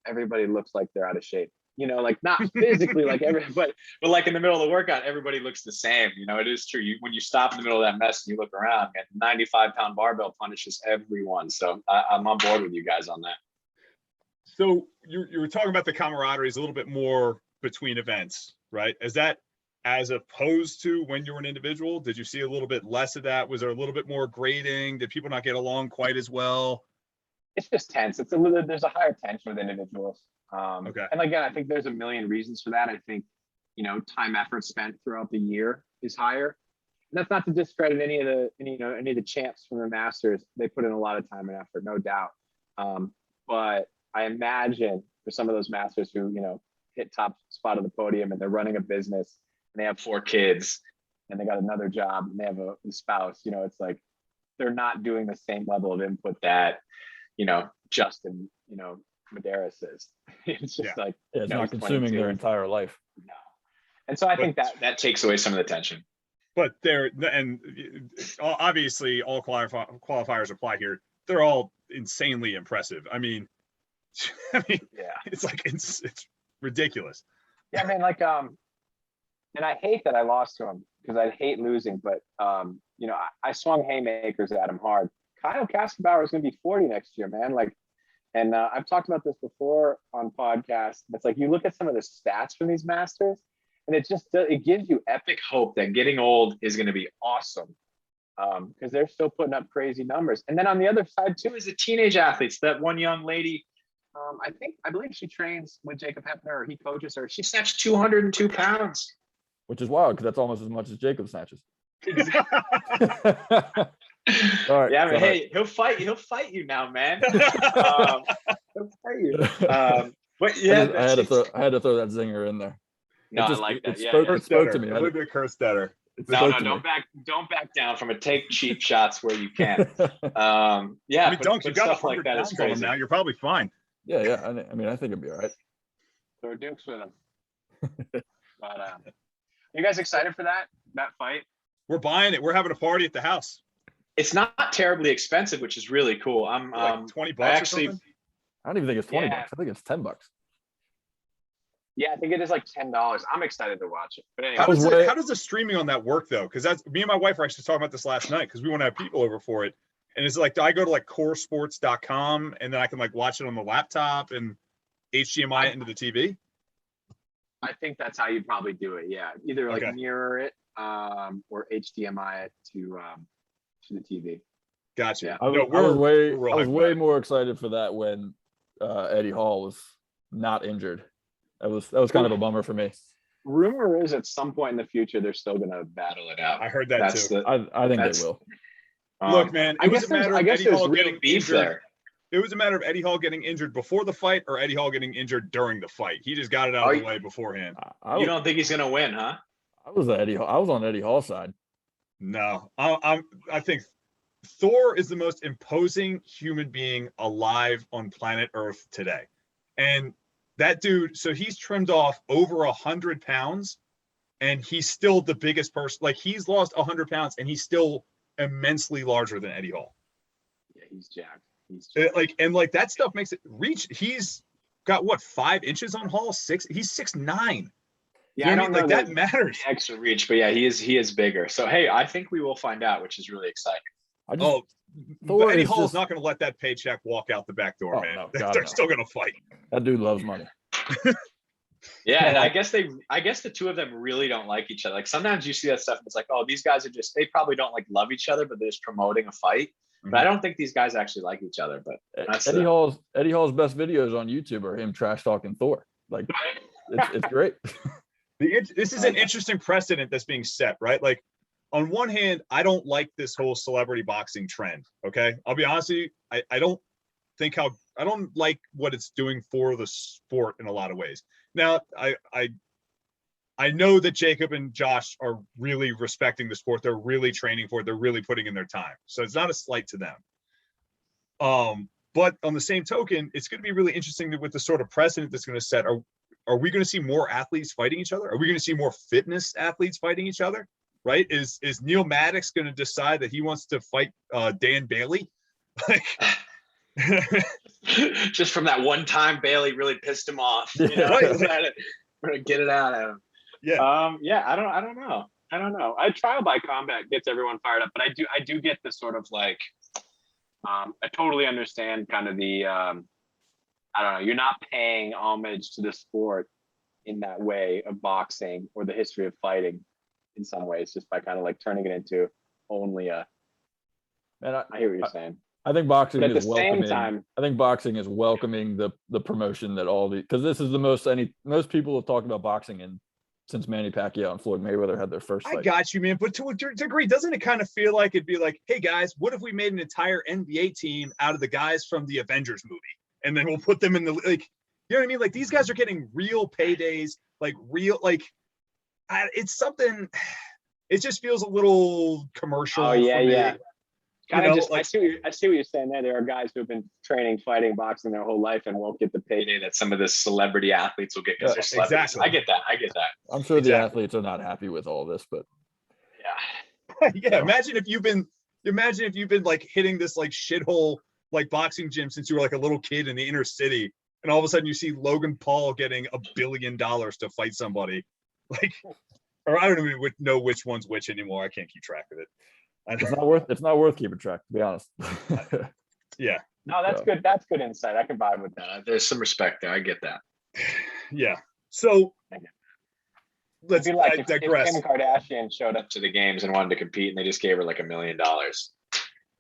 everybody looks like they're out of shape. Like not physically like everybody, but like in the middle of the workout, everybody looks the same. It is true. When you stop in the middle of that mess and you look around, and 95-pound barbell punishes everyone. So I'm on board with you guys on that. So you were talking about the camaraderie is a little bit more between events, right? Is that as opposed to when you were an individual? Did you see a little bit less of that? Was there a little bit more grading? Did people not get along quite as well? It's just tense. There's a higher tension with individuals. Okay. And again, I think there's a million reasons for that. I think, time effort spent throughout the year is higher. And that's not to discredit any of the champs from the Masters. They put in a lot of time and effort, no doubt. But I imagine for some of those Masters who, hit top spot of the podium and they're running a business and they have 4 kids and they got another job and they have a spouse, it's like they're not doing the same level of input that, Justin, Medeiros is. It's just like, it's not consuming their entire life. No. And so I think that takes away some of the tension. But obviously all qualifiers apply here. They're all insanely impressive. I mean, yeah, it's like, it's ridiculous. Yeah. I mean, like, and I hate that I lost to him because I hate losing, but, I swung haymakers at him hard. Kyle Kastenbauer is going to be 40 next year, man. Like, and I've talked about this before on podcasts. It's like, you look at some of the stats from these Masters and it gives you epic hope that getting old is going to be awesome. Because they're still putting up crazy numbers. And then on the other side too is the teenage athletes. That one young lady, I believe she trains with Jacob Hepner, or he coaches her. She snatched 202 pounds. Which is wild because that's almost as much as Jacob snatches. All right. Yeah, I mean, hey, he'll fight you now, man. He'll fight you. But yeah, I had to throw that zinger in there. No, I like that. It spoke to me. I look at Kerstetter. No, don't back down from it. Take cheap shots where you can. I mean, Dunks, you got stuff like that is crazy. Now you're probably fine. Yeah. I mean, I think it'd be all right. Throw Dukes with him. But you guys excited for that fight? We're buying it. We're having a party at the house. It's not terribly expensive, which is really cool. I'm like $20 I actually, or something? I don't even think it's $20. I think it's $10. Yeah, I think it is like $10. I'm excited to watch it. But anyway, how does the streaming on that work though? Because that's me and my wife were actually talking about this last night because we want to have people over for it. And it's like, do I go to like coresports.com and then I can like watch it on the laptop and HDMI it into the TV? I think that's how you'd probably do it. Yeah, either like mirror it or HDMI it to the TV. Gotcha. Yeah. I was way more excited for that when Eddie Hall was not injured. That was kind of a bummer for me. Rumor is at some point in the future they're still going to battle it out. I heard that too. I think they will. Look, man, it was a matter of Eddie Hall getting beef injured. there. It was a matter of Eddie Hall getting injured before the fight or Eddie Hall getting injured during the fight. He just got it out of the way beforehand. You don't think he's going to win, huh? I was on Eddie Hall's side. No, I think Thor is the most imposing human being alive on planet Earth today. And that dude, so he's trimmed off over 100 pounds and he's still the biggest person. Like he's lost 100 pounds and he's still immensely larger than Eddie Hall. Yeah, he's jacked. Like that stuff makes it reach. He's got what, 5 inches on Hall? 6? He's 6'9". Yeah, You I know don't what I mean? know Like that matters. the extra reach, but yeah, he is bigger. So hey, I think we will find out, which is really exciting. Oh, Thor Eddie is Hall's just- not going to let that paycheck walk out the back door, Oh, man. no, God, They're no. still going to fight. That dude loves money. Yeah, and I guess the two of them really don't like each other. Like sometimes you see that stuff and it's like, oh, these guys are just, they probably don't like love each other, but they're just promoting a fight. But I don't think these guys actually like each other. But that's Eddie Hall's best videos on YouTube are him trash talking Thor. Like it's great. This is an interesting precedent that's being set, right? Like, on one hand, I don't like this whole celebrity boxing trend. Okay, I'll be honest with you. I don't like what it's doing for the sport in a lot of ways. Now, I know that Jacob and Josh are really respecting the sport. They're really training for it. They're really putting in their time. So it's not a slight to them. But on the same token, it's going to be really interesting with the sort of precedent that's going to set. Are we going to see more athletes fighting each other? Are we going to see more fitness athletes fighting each other? Right? Is Neil Maddox going to decide that he wants to fight Dan Bailey? Like, just from that one time Bailey really pissed him off. You know, Yeah. Right. we're gonna get it out of him. yeah. Yeah, I don't know. Trial by combat gets everyone fired up, but I do get the sort of like, I totally understand kind of the, I don't know, you're not paying homage to the sport in that way of boxing or the history of fighting in some ways, just by kind of like turning it into only a, And I hear what you're saying. I think boxing But at is the same welcoming. time, I think boxing is welcoming the promotion that all the, because this is the most people have talked about boxing since Manny Pacquiao and Floyd Mayweather had their first I fight. got you, man. But to a degree, doesn't it kind of feel like it'd be like, hey guys, what if we made an entire NBA team out of the guys from the Avengers movie, and then we'll put them in the, like, you know what I mean? Like, these guys are getting real paydays, like real, like, it's something. It just feels a little commercial. Oh yeah, for me. yeah. You know, I see what you're saying there. There are guys who have been training, fighting, boxing their whole life and won't get the payday that some of the celebrity athletes will get because they're celebrities. Exactly. I get that. I'm sure Exactly. the athletes are not happy with all this, but Yeah. yeah. Imagine if you've been like hitting this like shithole like boxing gym since you were like a little kid in the inner city, and all of a sudden you see Logan Paul getting $1 billion to fight somebody, like, or I don't even know which one's which anymore. I can't keep track of it. it's not worth keeping track, to be honest. Yeah. No, that's good. That's good insight. I can vibe with that. There's some respect there. I get that. Yeah. So let's It'd be like if digress. Kim Kardashian showed up. To the games and wanted to compete, and they just gave her like $1 million.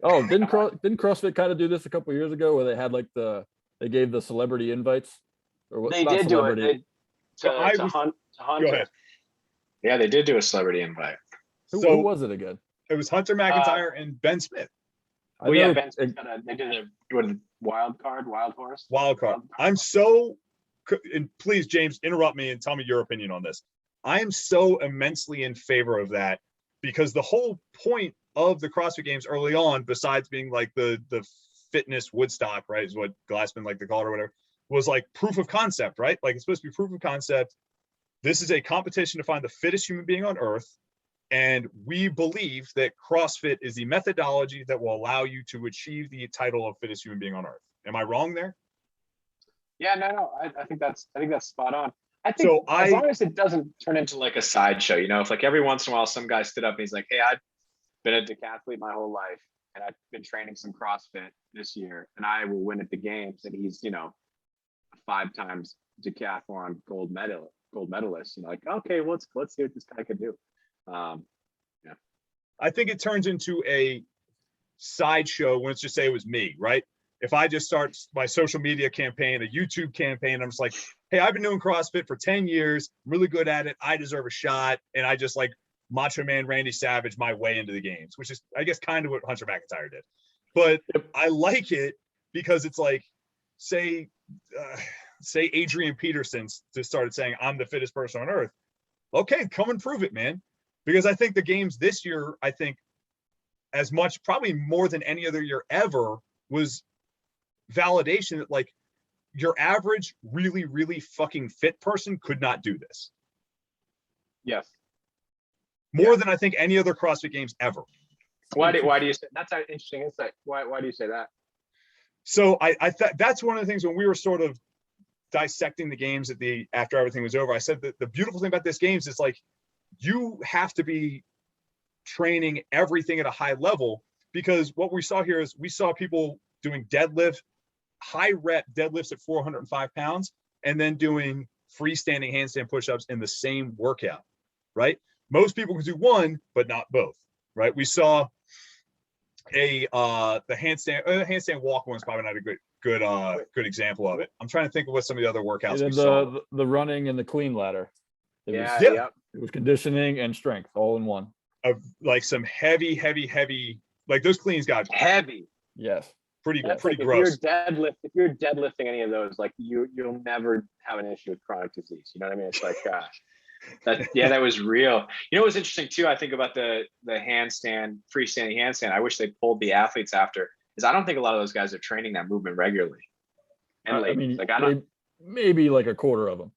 Oh, didn't CrossFit kind of do this a couple years ago where they had like they gave the celebrity invites, or what? They not did do it. celebrity. So I was- To Go ahead. Yeah, they did do a celebrity invite. Who was it again? It was Hunter McIntyre and Ben Smith. Oh yeah, know Ben Smith they did a wild horse. Wild card. I'm so, and please, James, interrupt me and tell me your opinion on this. I am so immensely in favor of that, because the whole point of the CrossFit Games early on, besides being like the fitness Woodstock, right, is what Glassman like to call it or whatever, was like proof of concept, right? Like, it's supposed to be proof of concept. This is a competition to find the fittest human being on earth. And we believe that CrossFit is the methodology that will allow you to achieve the title of fittest human being on earth. Am I wrong there? Yeah, no. I think that's spot on. I think So as long as it doesn't turn To into like a sideshow, you know, if like every once in a while some guy stood up and he's like, hey, I've been a decathlete my whole life and I've been training some CrossFit this year and I will win at the games, and he's, you know, a 5 times decathlon gold medalist, you know, like, okay, well, let's see what this guy could do. Yeah. I think it turns into a sideshow when it's just say it was me, right? If I just start my social media campaign, a YouTube campaign, I'm just like, hey, I've been doing CrossFit for 10 years, I'm really good at it, I deserve a shot. And I just like Macho Man Randy Savage my way into the games, which is, I guess, kind of what Hunter McIntyre did. But I like it because it's like, say Adrian Peterson just started saying, I'm the fittest person on earth. Okay, come and prove it, man. Because I think the games this year, I think as much, probably more than any other year ever, was validation that like your average really, really fucking fit person could not do this. yes. More than I think any other CrossFit Games ever. Why do you say that's an interesting insight? Why do you say that? So I thought that's one of the things when we were sort of dissecting the games after everything was over, I said that the beautiful thing about this games is like you have to be training everything at a high level, because what we saw here is we saw people doing high rep deadlifts at 405 pounds, and then doing freestanding handstand push-ups in the same workout, right? Most people can do one, but not both, right? We saw the handstand walk one is probably not a good example of it. I'm trying to think of what some of the other workouts we saw. The running and the clean ladder. Yeah. It was conditioning and strength all in one. Of like some heavy, like those cleans got heavy. Yes. Pretty like gross. If you're deadlifting any of those, like you'll never have an issue with chronic disease. You know what I mean? It's like, that was real. You know what's interesting too, I think about the freestanding handstand, I wish they pulled the athletes after, is I don't think a lot of those guys are training that movement regularly. And I mean, maybe like a quarter of them.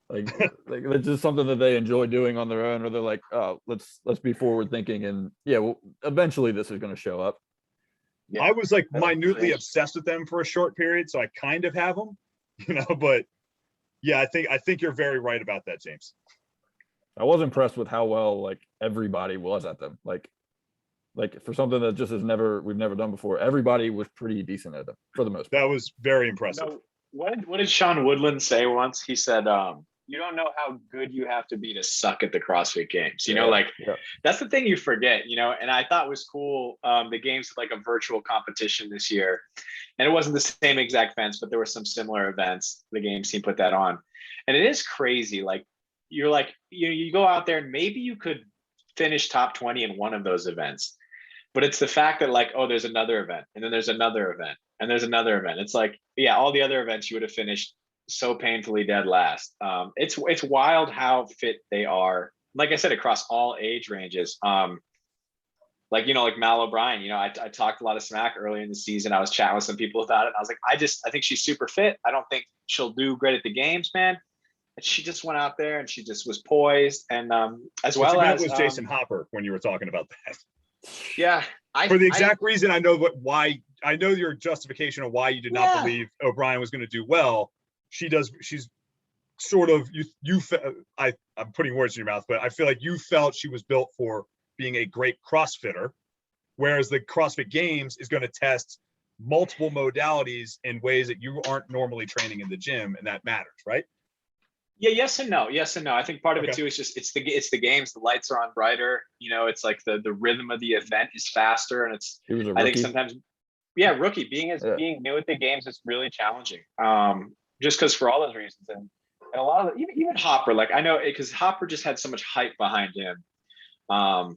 Like it's just something that they enjoy doing on their own, or they're like, oh, let's be forward thinking, and well, eventually this is going to show up. Yeah. I was like minutely obsessed with them for a short period, so I kind of have them, but yeah, I think you're very right about that, James. I was impressed with how well like everybody was at them. Like for something that just we've never done before, everybody was pretty decent at them for the most part. That was very impressive. What did Sean Woodland say once? He said, you don't know how good you have to be to suck at the CrossFit Games. That's the thing you forget, and I thought was cool. The games had like a virtual competition this year, and it wasn't the same exact events, but there were some similar events. The games team put that on, and it is crazy. Like you're like, you go out there and maybe you could finish top 20 in one of those events, but it's the fact that like, oh, there's another event, and then there's another event, and there's another event. It's like, yeah, all the other events you would have finished so painfully dead last. It's wild how fit they are. Like I said, across all age ranges. Like Mal O'Brien, I talked a lot of smack early in the season. I was chatting with some people about it. And I was like, I think she's super fit. I don't think she'll do great at the games, man. And she just went out there and she just was poised. And as well as was Jason Hopper when you were talking about that. Yeah. For the exact reason I know I know your justification of why you did not believe O'Brien was going to do well. She's sort of, I'm putting words in your mouth, but I feel like you felt she was built for being a great CrossFitter, whereas the CrossFit Games is going to test multiple modalities in ways that you aren't normally training in the gym, and that matters, right? Yeah, yes and no. I think part of it too is just it's the games. The lights are on brighter. It's like the rhythm of the event is faster, and I think sometimes, rookie being new at the games is really challenging. Just because for all those reasons, and a lot of even Hopper, like I know because Hopper just had so much hype behind him. And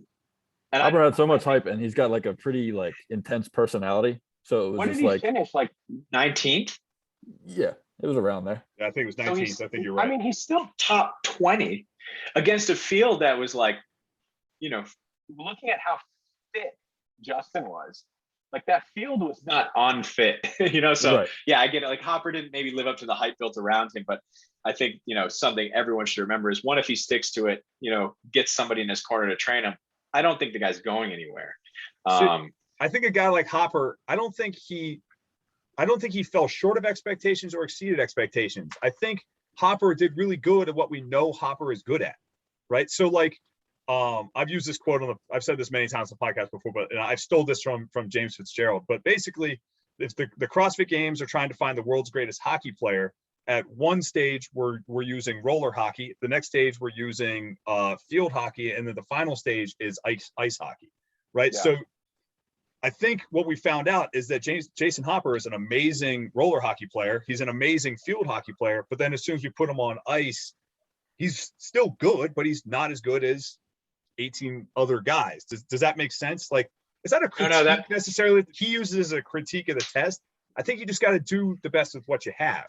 Hopper had so much hype, and he's got like a pretty like intense personality. So it was just like finish like 19th. Yeah, it was around there. Yeah, I think it was 19th. So I think you're right. I mean, he's still top 20 against a field that was like, looking at how fit Justin was. Like that field was not unfit, so right. Yeah, I get it. Like Hopper didn't maybe live up to the hype built around him, but I think, something everyone should remember is one, if he sticks to it, gets somebody in his corner to train him, I don't think the guy's going anywhere. I think a guy like Hopper, I don't think he fell short of expectations or exceeded expectations. I think Hopper did really good at what we know Hopper is good at, right? So like, I've used this quote I've said this many times on the podcast before, but I stole this from James Fitzgerald. But basically, if the CrossFit Games are trying to find the world's greatest hockey player, at one stage we're using roller hockey. The next stage we're using field hockey, and then the final stage is ice hockey, right? Yeah. So I think what we found out is that Jason Hopper is an amazing roller hockey player. He's an amazing field hockey player. But then as soon as we put him on ice, he's still good, but he's not as good as 18 other guys. Does that make sense? Like, is that a critique necessarily he uses as a critique of the test? I think you just got to do the best with what you have.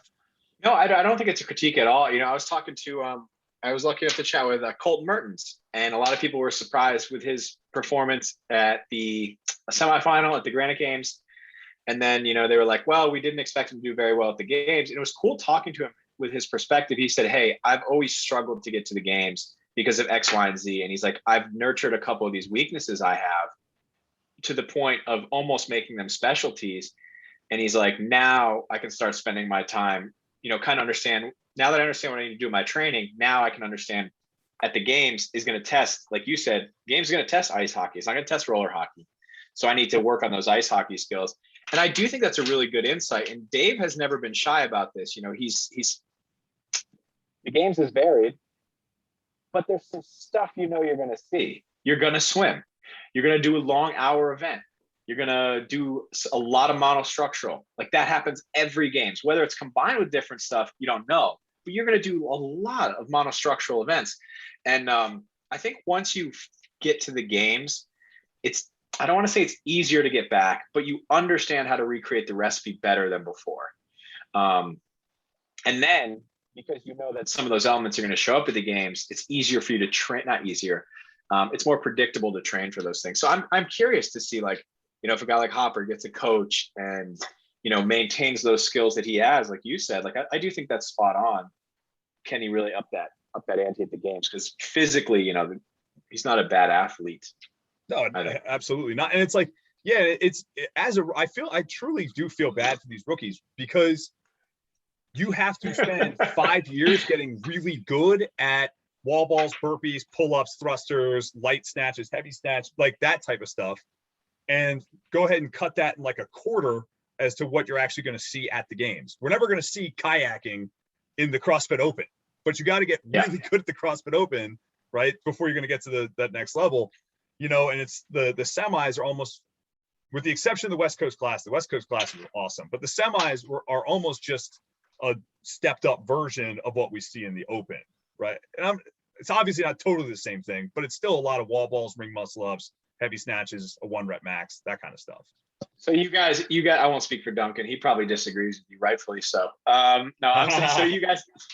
No, I don't think it's a critique at all. I was talking to I was lucky enough to chat with Colton Mertens, and a lot of people were surprised with his performance at the semifinal at the Granite Games. And then, they were like, well, we didn't expect him to do very well at the games. And it was cool talking to him with his perspective. He said, hey, I've always struggled to get to the games because of X, Y, and Z. And he's like, I've nurtured a couple of these weaknesses I have to the point of almost making them specialties. And he's like, now I can start spending my time, kind of understand, now that I understand what I need to do in my training, now I can understand at the games is going to test, like you said, games are going to test ice hockey. It's not going to test roller hockey. So I need to work on those ice hockey skills. And I do think that's a really good insight. And Dave has never been shy about this. He's The games is varied, but there's some stuff you're going to see. You're going to swim. You're going to do a long hour event. You're going to do a lot of monostructural. Like that happens every games, whether it's combined with different stuff, you don't know, but you're going to do a lot of monostructural events. And I think once you get to the games, I don't want to say it's easier to get back, but you understand how to recreate the recipe better than before. And then because you know that some of those elements are going to show up at the games, it's easier for you to train, not easier. It's more predictable to train for those things. So I'm curious to see, like, if a guy like Hopper gets a coach and, maintains those skills that he has, like you said, like, I do think that's spot on. Can he really up that ante at the games? Because physically, he's not a bad athlete. No, absolutely not. And it's like, yeah, I truly do feel bad for these rookies, because you have to spend 5 years getting really good at wall balls, burpees, pull-ups, thrusters, light snatches, heavy snatch, like that type of stuff, and go ahead and cut that in like a quarter as to what you're actually going to see at the games. We're never going to see kayaking in the CrossFit Open, but you got to get really good at the CrossFit Open, right, before you're going to get to that next level. And it's the semis are almost, with the exception of the West Coast class is awesome, but the semis are almost just a stepped up version of what we see in the Open, right? And it's obviously not totally the same thing, but it's still a lot of wall balls, ring muscle ups, heavy snatches, a 1 rep max, that kind of stuff. So you guys, I won't speak for Duncan. He probably disagrees with you, rightfully so. No, I'm saying, so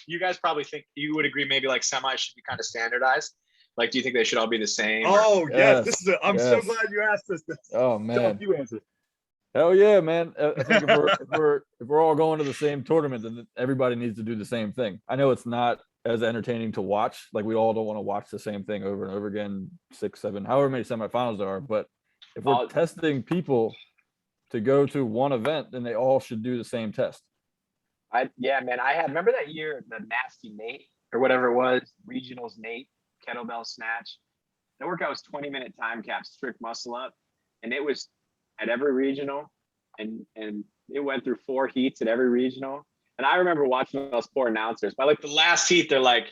you guys probably think, you would agree maybe like semis should be kind of standardized. Like, do you think they should all be the same? Oh, yes. I'm so glad you asked this. Oh, man. You answer. Hell yeah, man. I think if we're all going to the same tournament, then everybody needs to do the same thing. I know it's not as entertaining to watch. Like, we all don't want to watch the same thing over and over again, 6, 7, however many semifinals there are. But if we're testing people to go to one event, then they all should do the same test. Man, remember that year, the Nasty Nate or whatever it was, Regionals Nate, kettlebell snatch. That workout was 20-minute time cap, strict muscle up. And it was at every regional, and it went through 4 heats at every regional. And I remember watching those 4 announcers. By like the last heat, they're like,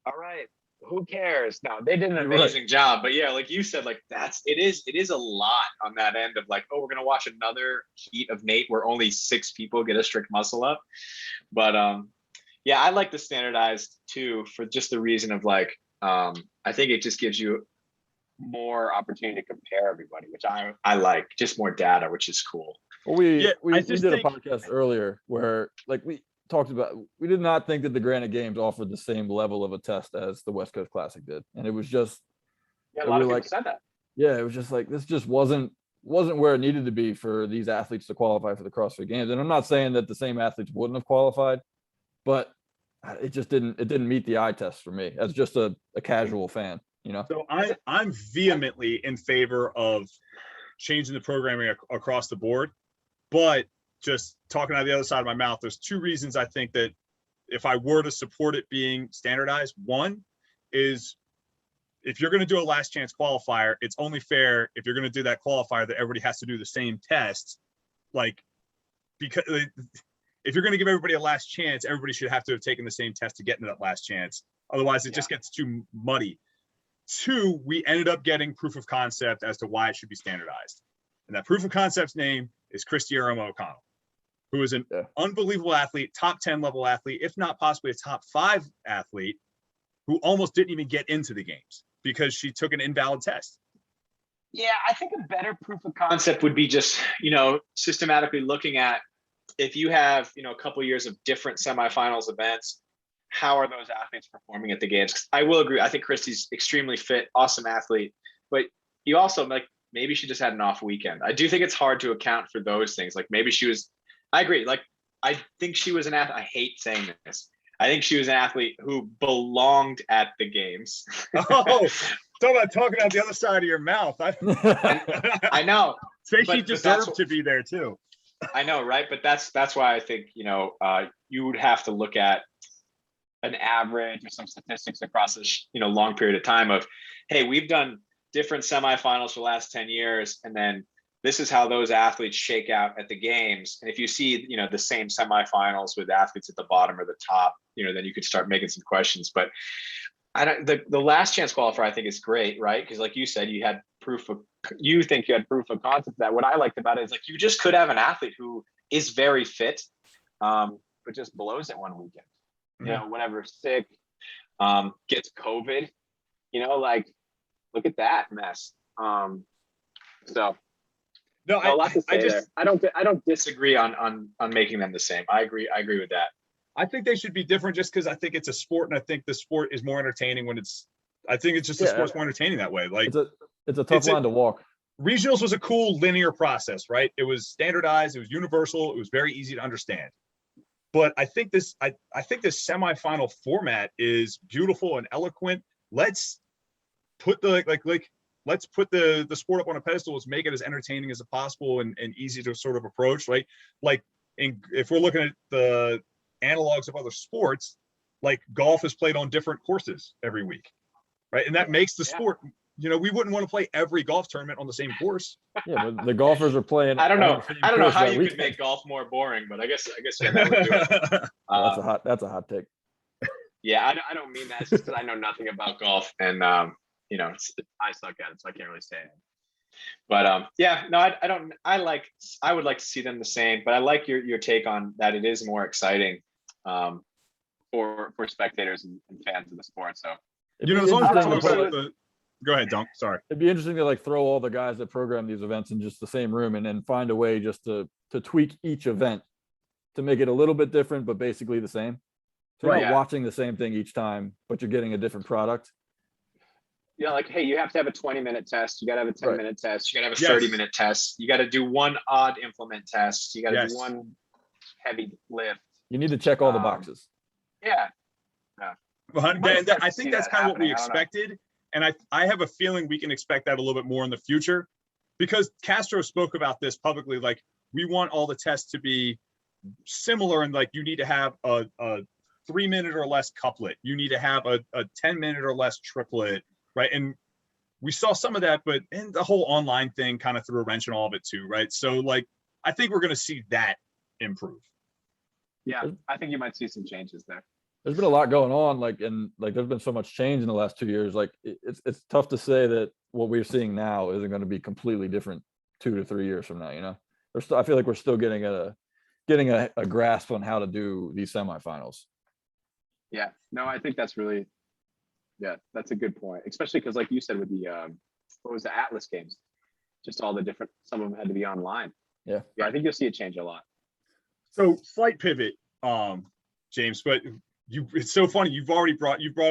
all right, who cares? No, they did an amazing job. But yeah, like you said, like it is a lot on that end of like, oh, we're gonna watch another heat of Nate where only 6 people get a strict muscle up. But yeah, I like the standardized too, for just the reason of like, I think it just gives you more opportunity to compare everybody, which I like, just more data, which is cool. Well, we did a podcast earlier where, like, we talked about, we did not think that the Granite Games offered the same level of a test as the West Coast Classic did, and it was just, a lot of people said that. Yeah, it was just like, this just wasn't where it needed to be for these athletes to qualify for the CrossFit Games. And I'm not saying that the same athletes wouldn't have qualified, but it just didn't meet the eye test for me as just a casual fan, So I'm vehemently in favor of changing the programming across the board, but just talking out of the other side of my mouth, there's 2 reasons I think that if I were to support it being standardized. One is, if you're going to do a last chance qualifier, it's only fair if you're going to do that qualifier that everybody has to do the same test. Like, because if you're going to give everybody a last chance, everybody should have to have taken the same test to get into that last chance. Otherwise, it just gets too muddy. 2, we ended up getting proof of concept as to why it should be standardized. And that proof of concept's name is Christy O'Connell, who is an unbelievable athlete, top 10 level athlete, if not possibly a top 5 athlete, who almost didn't even get into the games because she took an invalid test. Yeah, I think a better proof of concept would be just, systematically looking at, if you have, a couple of years of different semifinals events, how are those athletes performing at the games? 'Cause I will agree. I think Christy's extremely fit, awesome athlete, but you also, like, maybe she just had an off weekend. I do think it's hard to account for those things. Like, maybe I agree. Like, I think she was an athlete. I hate saying this. I think she was an athlete who belonged at the games. Oh, talk about talking out the other side of your mouth. I know. Say she deserved to be there too. I know, right? But that's why I think, you would have to look at an average or some statistics across this, long period of time of, hey, we've done different semifinals for the last 10 years, and then this is how those athletes shake out at the games. And if you see, the same semifinals with athletes at the bottom or the top, then you could start making some questions. But the last chance qualifier, I think, is great, right? Because like you said, you think you had proof of concept of that. What I liked about it is like you just could have an athlete who is very fit, but just blows it one weekend. Whatever, sick, gets COVID, like look at that mess. So No, a lot to say there. I don't disagree on making them the same. I agree with that. I think they should be different just because I think it's a sport, and I think the sport is more entertaining when I think it's just the sport's more entertaining that way. Like it's a tough line to walk. Regionals was a cool linear process, right? It was standardized, it was universal, it was very easy to understand. But I think this semifinal format is beautiful and eloquent. Let's put the let's put the sport up on a pedestal. Let's make it as entertaining as possible and easy to sort of approach, right? If we're looking at the analogs of other sports, like golf is played on different courses every week, right? And that makes the sport. We wouldn't want to play every golf tournament on the same course. Yeah, but the golfers are playing. I don't know how you could make golf more boring, but I guess yeah, that would do it. That's a hot take. Yeah, I don't mean that. It's just because I know nothing about golf, and I suck at it, so I can't really say it. But no, I don't. I would like to see them the same, but I like your take on that. It is more exciting for spectators and fans of the sport. So as long as we're talking about the. Go ahead, Dunk. Sorry. It'd be interesting to throw all the guys that program these events in just the same room and then find a way just to tweak each event to make it a little bit different, but basically the same. So you're not watching the same thing each time, but you're getting a different product. Yeah, like, hey, you have to have a 20-minute test. You got to have a 10-minute test. You got to have a 30-minute test. You got to do one odd implement test. You got to do one heavy lift. You need to check all the boxes. Yeah. I think that's kind of what we expected. And I have a feeling we can expect that a little bit more in the future, because Castro spoke about this publicly. Like, we want all the tests to be similar, and like you need to have a 3-minute or less couplet. You need to have a 10-minute or less triplet, right? And we saw some of that, but and the whole online thing kind of threw a wrench in all of it too, right? So I think we're going to see that improve. Yeah, I think you might see some changes there. There's been a lot going on, there's been so much change in the last 2 years. It's tough to say that what we're seeing now isn't going to be completely different 2 to 3 years from now. I feel like we're still getting a grasp on how to do these semifinals. Yeah, no, I think that's really, that's a good point, especially because like you said with the what was the Atlas games, just all the different, some of them had to be online. Yeah, I think you'll see it change a lot. So slight pivot, James, but it's so funny. You've brought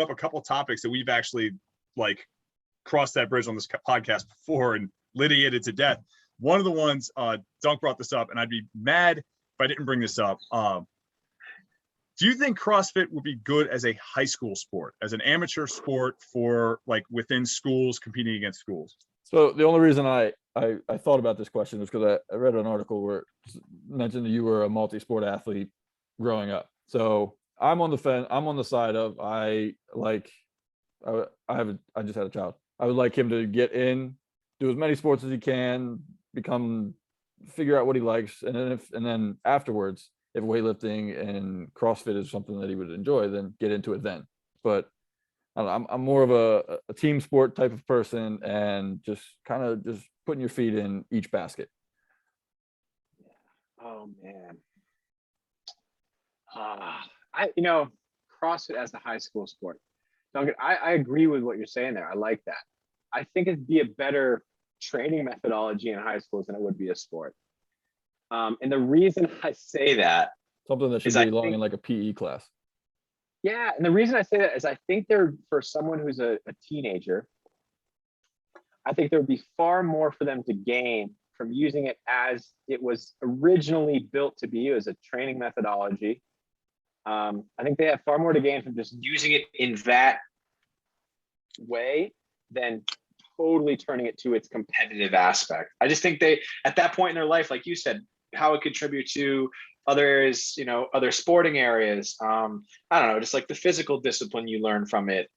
up a couple of topics that we've actually crossed that bridge on this podcast before and litigated to death. One of the ones, Dunk brought this up, and I'd be mad if I didn't bring this up. Do you think CrossFit would be good as a high school sport, as an amateur sport for within schools, competing against schools? So the only reason I thought about this question was because I read an article where it mentioned that you were a multi-sport athlete growing up. So I'm on the side of I just had a child. I would like him to get in, do as many sports as he can, figure out what he likes, and then afterwards, if weightlifting and CrossFit is something that he would enjoy, then get into it then. But I'm more of a team sport type of person, and just kind of just putting your feet in each basket. Oh man. CrossFit as a high school sport. Duncan, I agree with what you're saying there. I like that. I think it'd be a better training methodology in high schools than it would be a sport. And the reason I say that, something that should belong in a PE class. Yeah, and the reason I say that is I think for someone who's a teenager, I think there would be far more for them to gain from using it as it was originally built to be, as a training methodology. I think they have far more to gain from just using it in that way than totally turning it to its competitive aspect. I just think at that point in their life, like you said, how it contribute to other areas, other sporting areas. I don't know, just like the physical discipline you learn from it,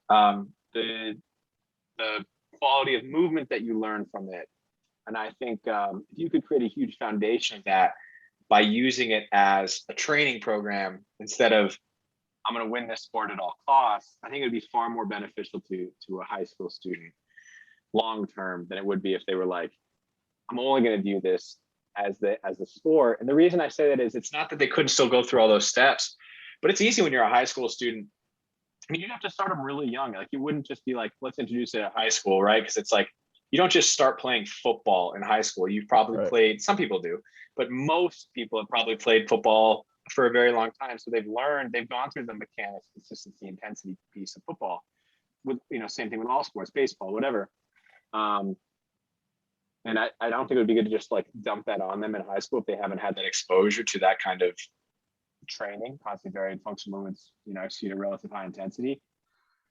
the quality of movement that you learn from it. And I think if you could create a huge foundation of that by using it as a training program instead of I'm going to win this sport at all costs, I think it would be far more beneficial to a high school student long term than it would be if they were like, I'm only going to do this as a sport. And the reason I say that is it's not that they couldn't still go through all those steps, but it's easy when you're a high school student. I mean, you'd have to start them really young. Like you wouldn't just be like, let's introduce it at high school, right? Because it's like, you don't just start playing football in high school. You've probably played, some people do, but most people have probably played football for a very long time. So they've gone through the mechanics, consistency, intensity piece of football. With, same thing with all sports, baseball, whatever. And I don't think it would be good to just like dump that on them in high school if they haven't had that exposure to that kind of training, constantly varied functional movements, exceed a relative high intensity.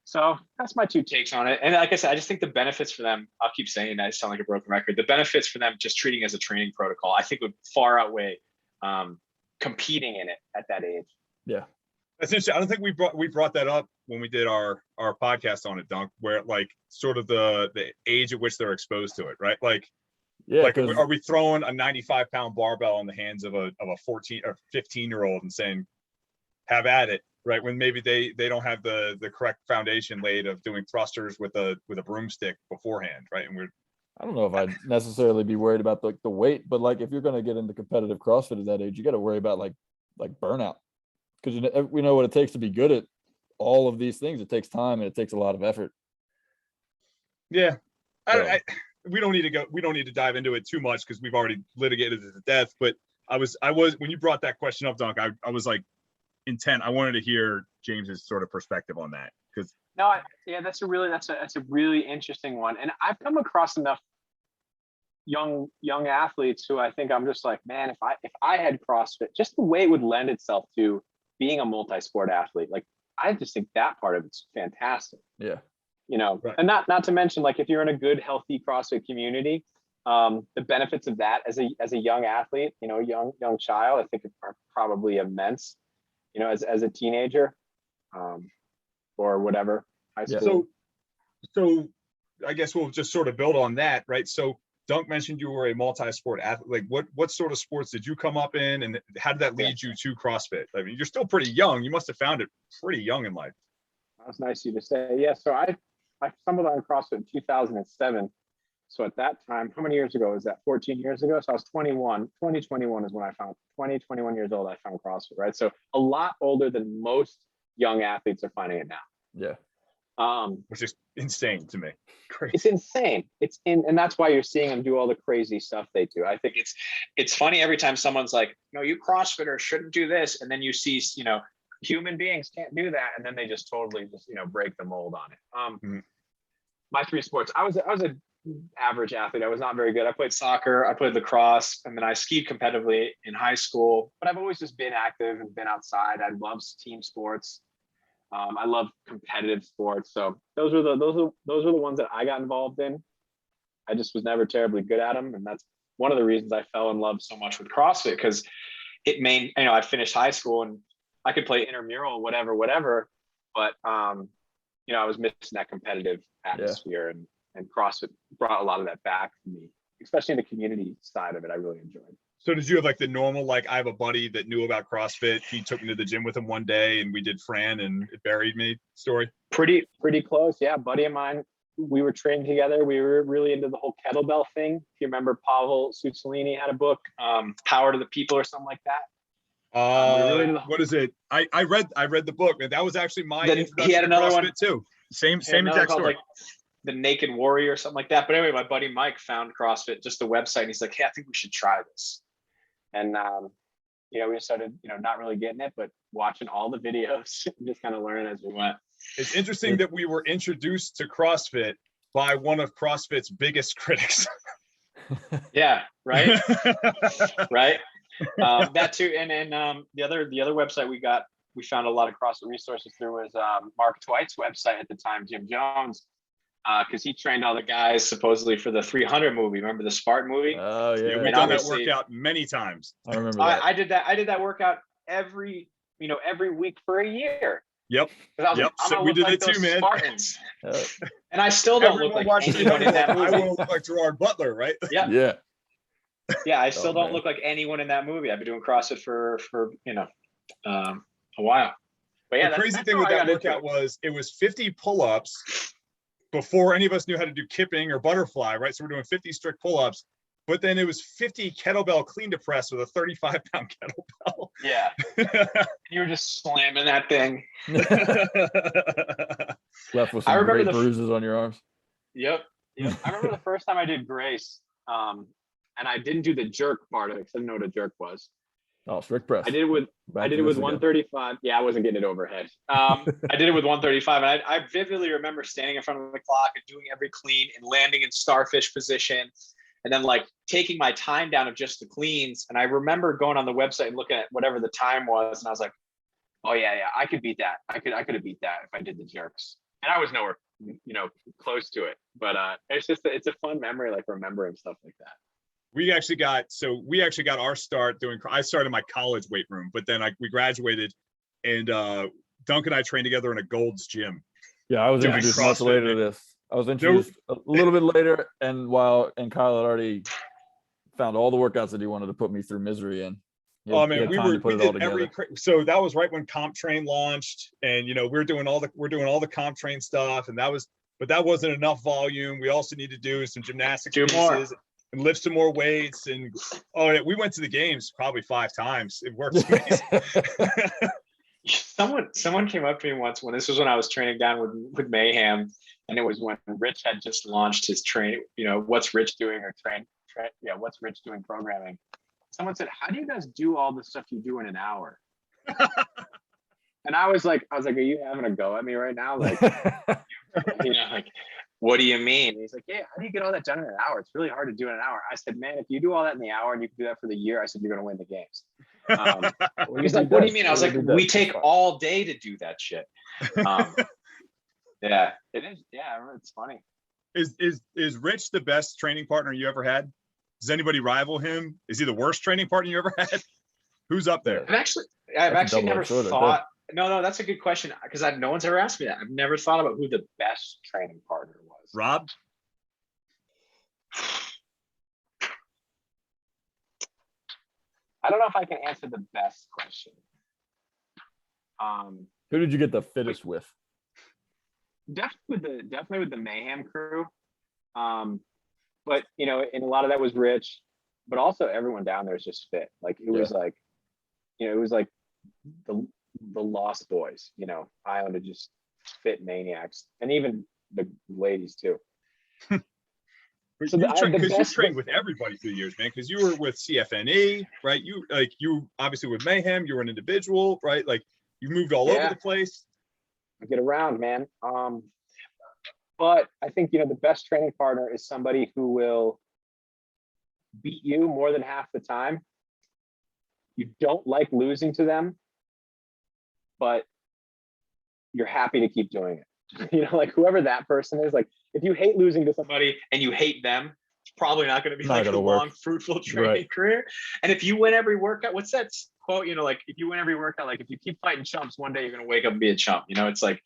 So that's my 2 takes on it. And like I said, I just think the benefits for them, I'll keep saying that, I sound like a broken record. The benefits for them just treating it as a training protocol, I think would far outweigh competing in it at that age. Yeah. That's interesting. I don't think we brought that up when we did our podcast on it, Dunk, where like sort of the age at which they're exposed to it, right? Like, yeah, like are we throwing a 95-pound barbell in the hands of a 14 or 15-year-old and saying, have at it, right? When maybe they don't have the correct foundation laid of doing thrusters with a broomstick beforehand, right? And I don't know if I'd necessarily be worried about the weight, but like if you're going to get into competitive CrossFit at that age, you got to worry about like burnout, because we know what it takes to be good at all of these things. It takes time and it takes a lot of effort. Yeah, So. We don't need to dive into it too much because we've already litigated it to death. But I was when you brought that question up, Dunk, I was like intent. I wanted to hear James's sort of perspective on that because that's a really interesting one. And I've come across enough young athletes who I think I'm just like, man, if I had CrossFit, just the way it would lend itself to being a multi-sport athlete, like I just think that part of it's fantastic. Yeah. Right. And not to mention, like if you're in a good, healthy CrossFit community, the benefits of that as a young athlete, young child, I think are probably immense. As a teenager, or whatever, high school. So I guess we'll just sort of build on that, right? So Dunk mentioned you were a multi-sport athlete. Like what sort of sports did you come up in, and how did that lead you to CrossFit? I mean, you're still pretty young. You must have found it pretty young in life. That's nice of you to say. Yeah. So I stumbled on CrossFit in 2007. So at that time, how many years ago was that? 14 years ago. So I was 21. 2021 is when I found 21 years old. I found CrossFit, right? So a lot older than most young athletes are finding it now. Yeah. Which is insane to me. Crazy. It's insane. And that's why you're seeing them do all the crazy stuff they do. I think It's funny every time someone's like, you CrossFitters shouldn't do this, and then you see, human beings can't do that, and then they just totally break the mold on it. My 3 sports. I was a average athlete. I was not very good. I played soccer, I played lacrosse, and then I skied competitively in high school. But I've always just been active and been outside. I love team sports. I love competitive sports. So those are the ones that I got involved in. I just was never terribly good at them, and that's one of the reasons I fell in love so much with CrossFit, because I finished high school and I could play intramural, whatever, but I was missing that competitive atmosphere, and CrossFit brought a lot of that back to me, especially in the community side of it. I really enjoyed. So did you have like the normal, like I have a buddy that knew about CrossFit. He took me to the gym with him one day and we did Fran and it buried me story? Pretty close. Yeah. Buddy of mine, we were training together. We were really into the whole kettlebell thing. If you remember, Pavel Sucellini had a book, Power to the People or something like that. What is it? I read the book, and that was actually my introduction he had to another CrossFit one too. Same exact story. Like the Naked Warrior or something like that. But anyway, my buddy Mike found CrossFit, just the website, and he's like, hey, I think we should try this. And we started, not really getting it, but watching all the videos, just kind of learning as we went. It's interesting that we were introduced to CrossFit by one of CrossFit's biggest critics. Yeah, right. Right. That too. And the other website we found a lot of CrossFit resources through was Mark Twite's website at the time, Jim Jones. because he trained all the guys supposedly for the 300 movie. Remember the Spartan movie? Oh Yeah, yeah. we've And done that obviously- workout many times. I remember that. I did that. I did that workout every week for a year. Yep. 'Cause I was Yep. like, I'm So gonna we look did like it too, those man. Spartans. Uh, And I still don't Everyone look like watched anyone in that 300. I movie. will look like Gerard Butler, right? Yeah, yeah. yeah. I still Oh, don't man. look like anyone in that movie. I've been doing CrossFit for a while. But yeah, The crazy that's thing how with I that got into workout it. was it was 50 pull-ups before any of us knew how to do kipping or butterfly, right? So we're doing 50 strict pull-ups, but then it was 50 kettlebell clean to press with a 35-pound kettlebell. Yeah, you were just slamming that thing. Left with I some remember great the f- bruises on your arms. Yep. I remember the first time I did Grace, and I didn't do the jerk part of it because I didn't know what a jerk was. Oh, strict press. I did it with Back I did to it with this again. 135. Yeah, I wasn't getting it overhead. I did it with 135, and I vividly remember standing in front of the clock and doing every clean and landing in starfish position, and then like taking my time down of just the cleans. And I remember going on the website and looking at whatever the time was, and I was like, "Oh yeah, I could beat that. I could have beat that if I did the jerks." And I was nowhere, close to it. But it's a fun memory, like remembering stuff like that. we actually got our start doing. I started in my college weight room, but then we graduated, and Dunk and I trained together in a Gold's gym. Yeah, I was doing introduced much CrossFit, later to man. this. I was introduced a little bit later, and Kyle had already found all the workouts that he wanted to put me through misery in. He had Man, time to put it all together. So that was right when Comp Train launched, and we're doing all the Comp Train stuff, and but that wasn't enough volume. We also need to do some gymnastics Do more. pieces and lift some more weights. And we went to the games probably 5 times. It worked amazing. Someone came up to me once when this was when I was training down with Mayhem, and it was when Rich had just launched his train. What's Rich doing or train? Yeah, what's Rich doing programming? Someone said, "How do you guys do all the stuff you do in an hour?" And I was like, "Are you having a go at me right now? Like, like, what do you mean?" And he's like, "Yeah, how do you get all that done in an hour? It's really hard to do in an hour." I said, "Man, if you do all that in the hour and you can do that for the year," I said, "you're going to win the games." He's like, "What do you mean?" I was like, "We take all day to do that shit." Yeah, it is. Yeah, it's funny. Is Rich the best training partner you ever had? Does anybody rival him? Is he the worst training partner you ever had? Who's up there? I've actually never double-edged sword right thought. No, that's a good question because no one's ever asked me that. I've never thought about who the best training partner was. Rob? I don't know if I can answer the best question. Who did you get the fittest with? Definitely with the Mayhem crew. But and a lot of that was Rich, but also everyone down there is just fit. Like it was like, it was like the Lost Boys. Island of just fit maniacs, and even the ladies too. So you trained with everybody through the years, man. Because you were with CFNE, right? You obviously with Mayhem, you were an individual, right? Like you moved all over the place. I get around, man. But I think the best training partner is somebody who will beat you more than half the time. You don't like losing to them, but you're happy to keep doing it. Like whoever that person is, like if you hate losing to somebody And you hate them, it's probably not going to be Not like a gonna work. long, fruitful training Right. career. And if you win every workout, what's that quote? Like if you win every workout, like if you keep fighting chumps, one day you're going to wake up and be a chump. It's like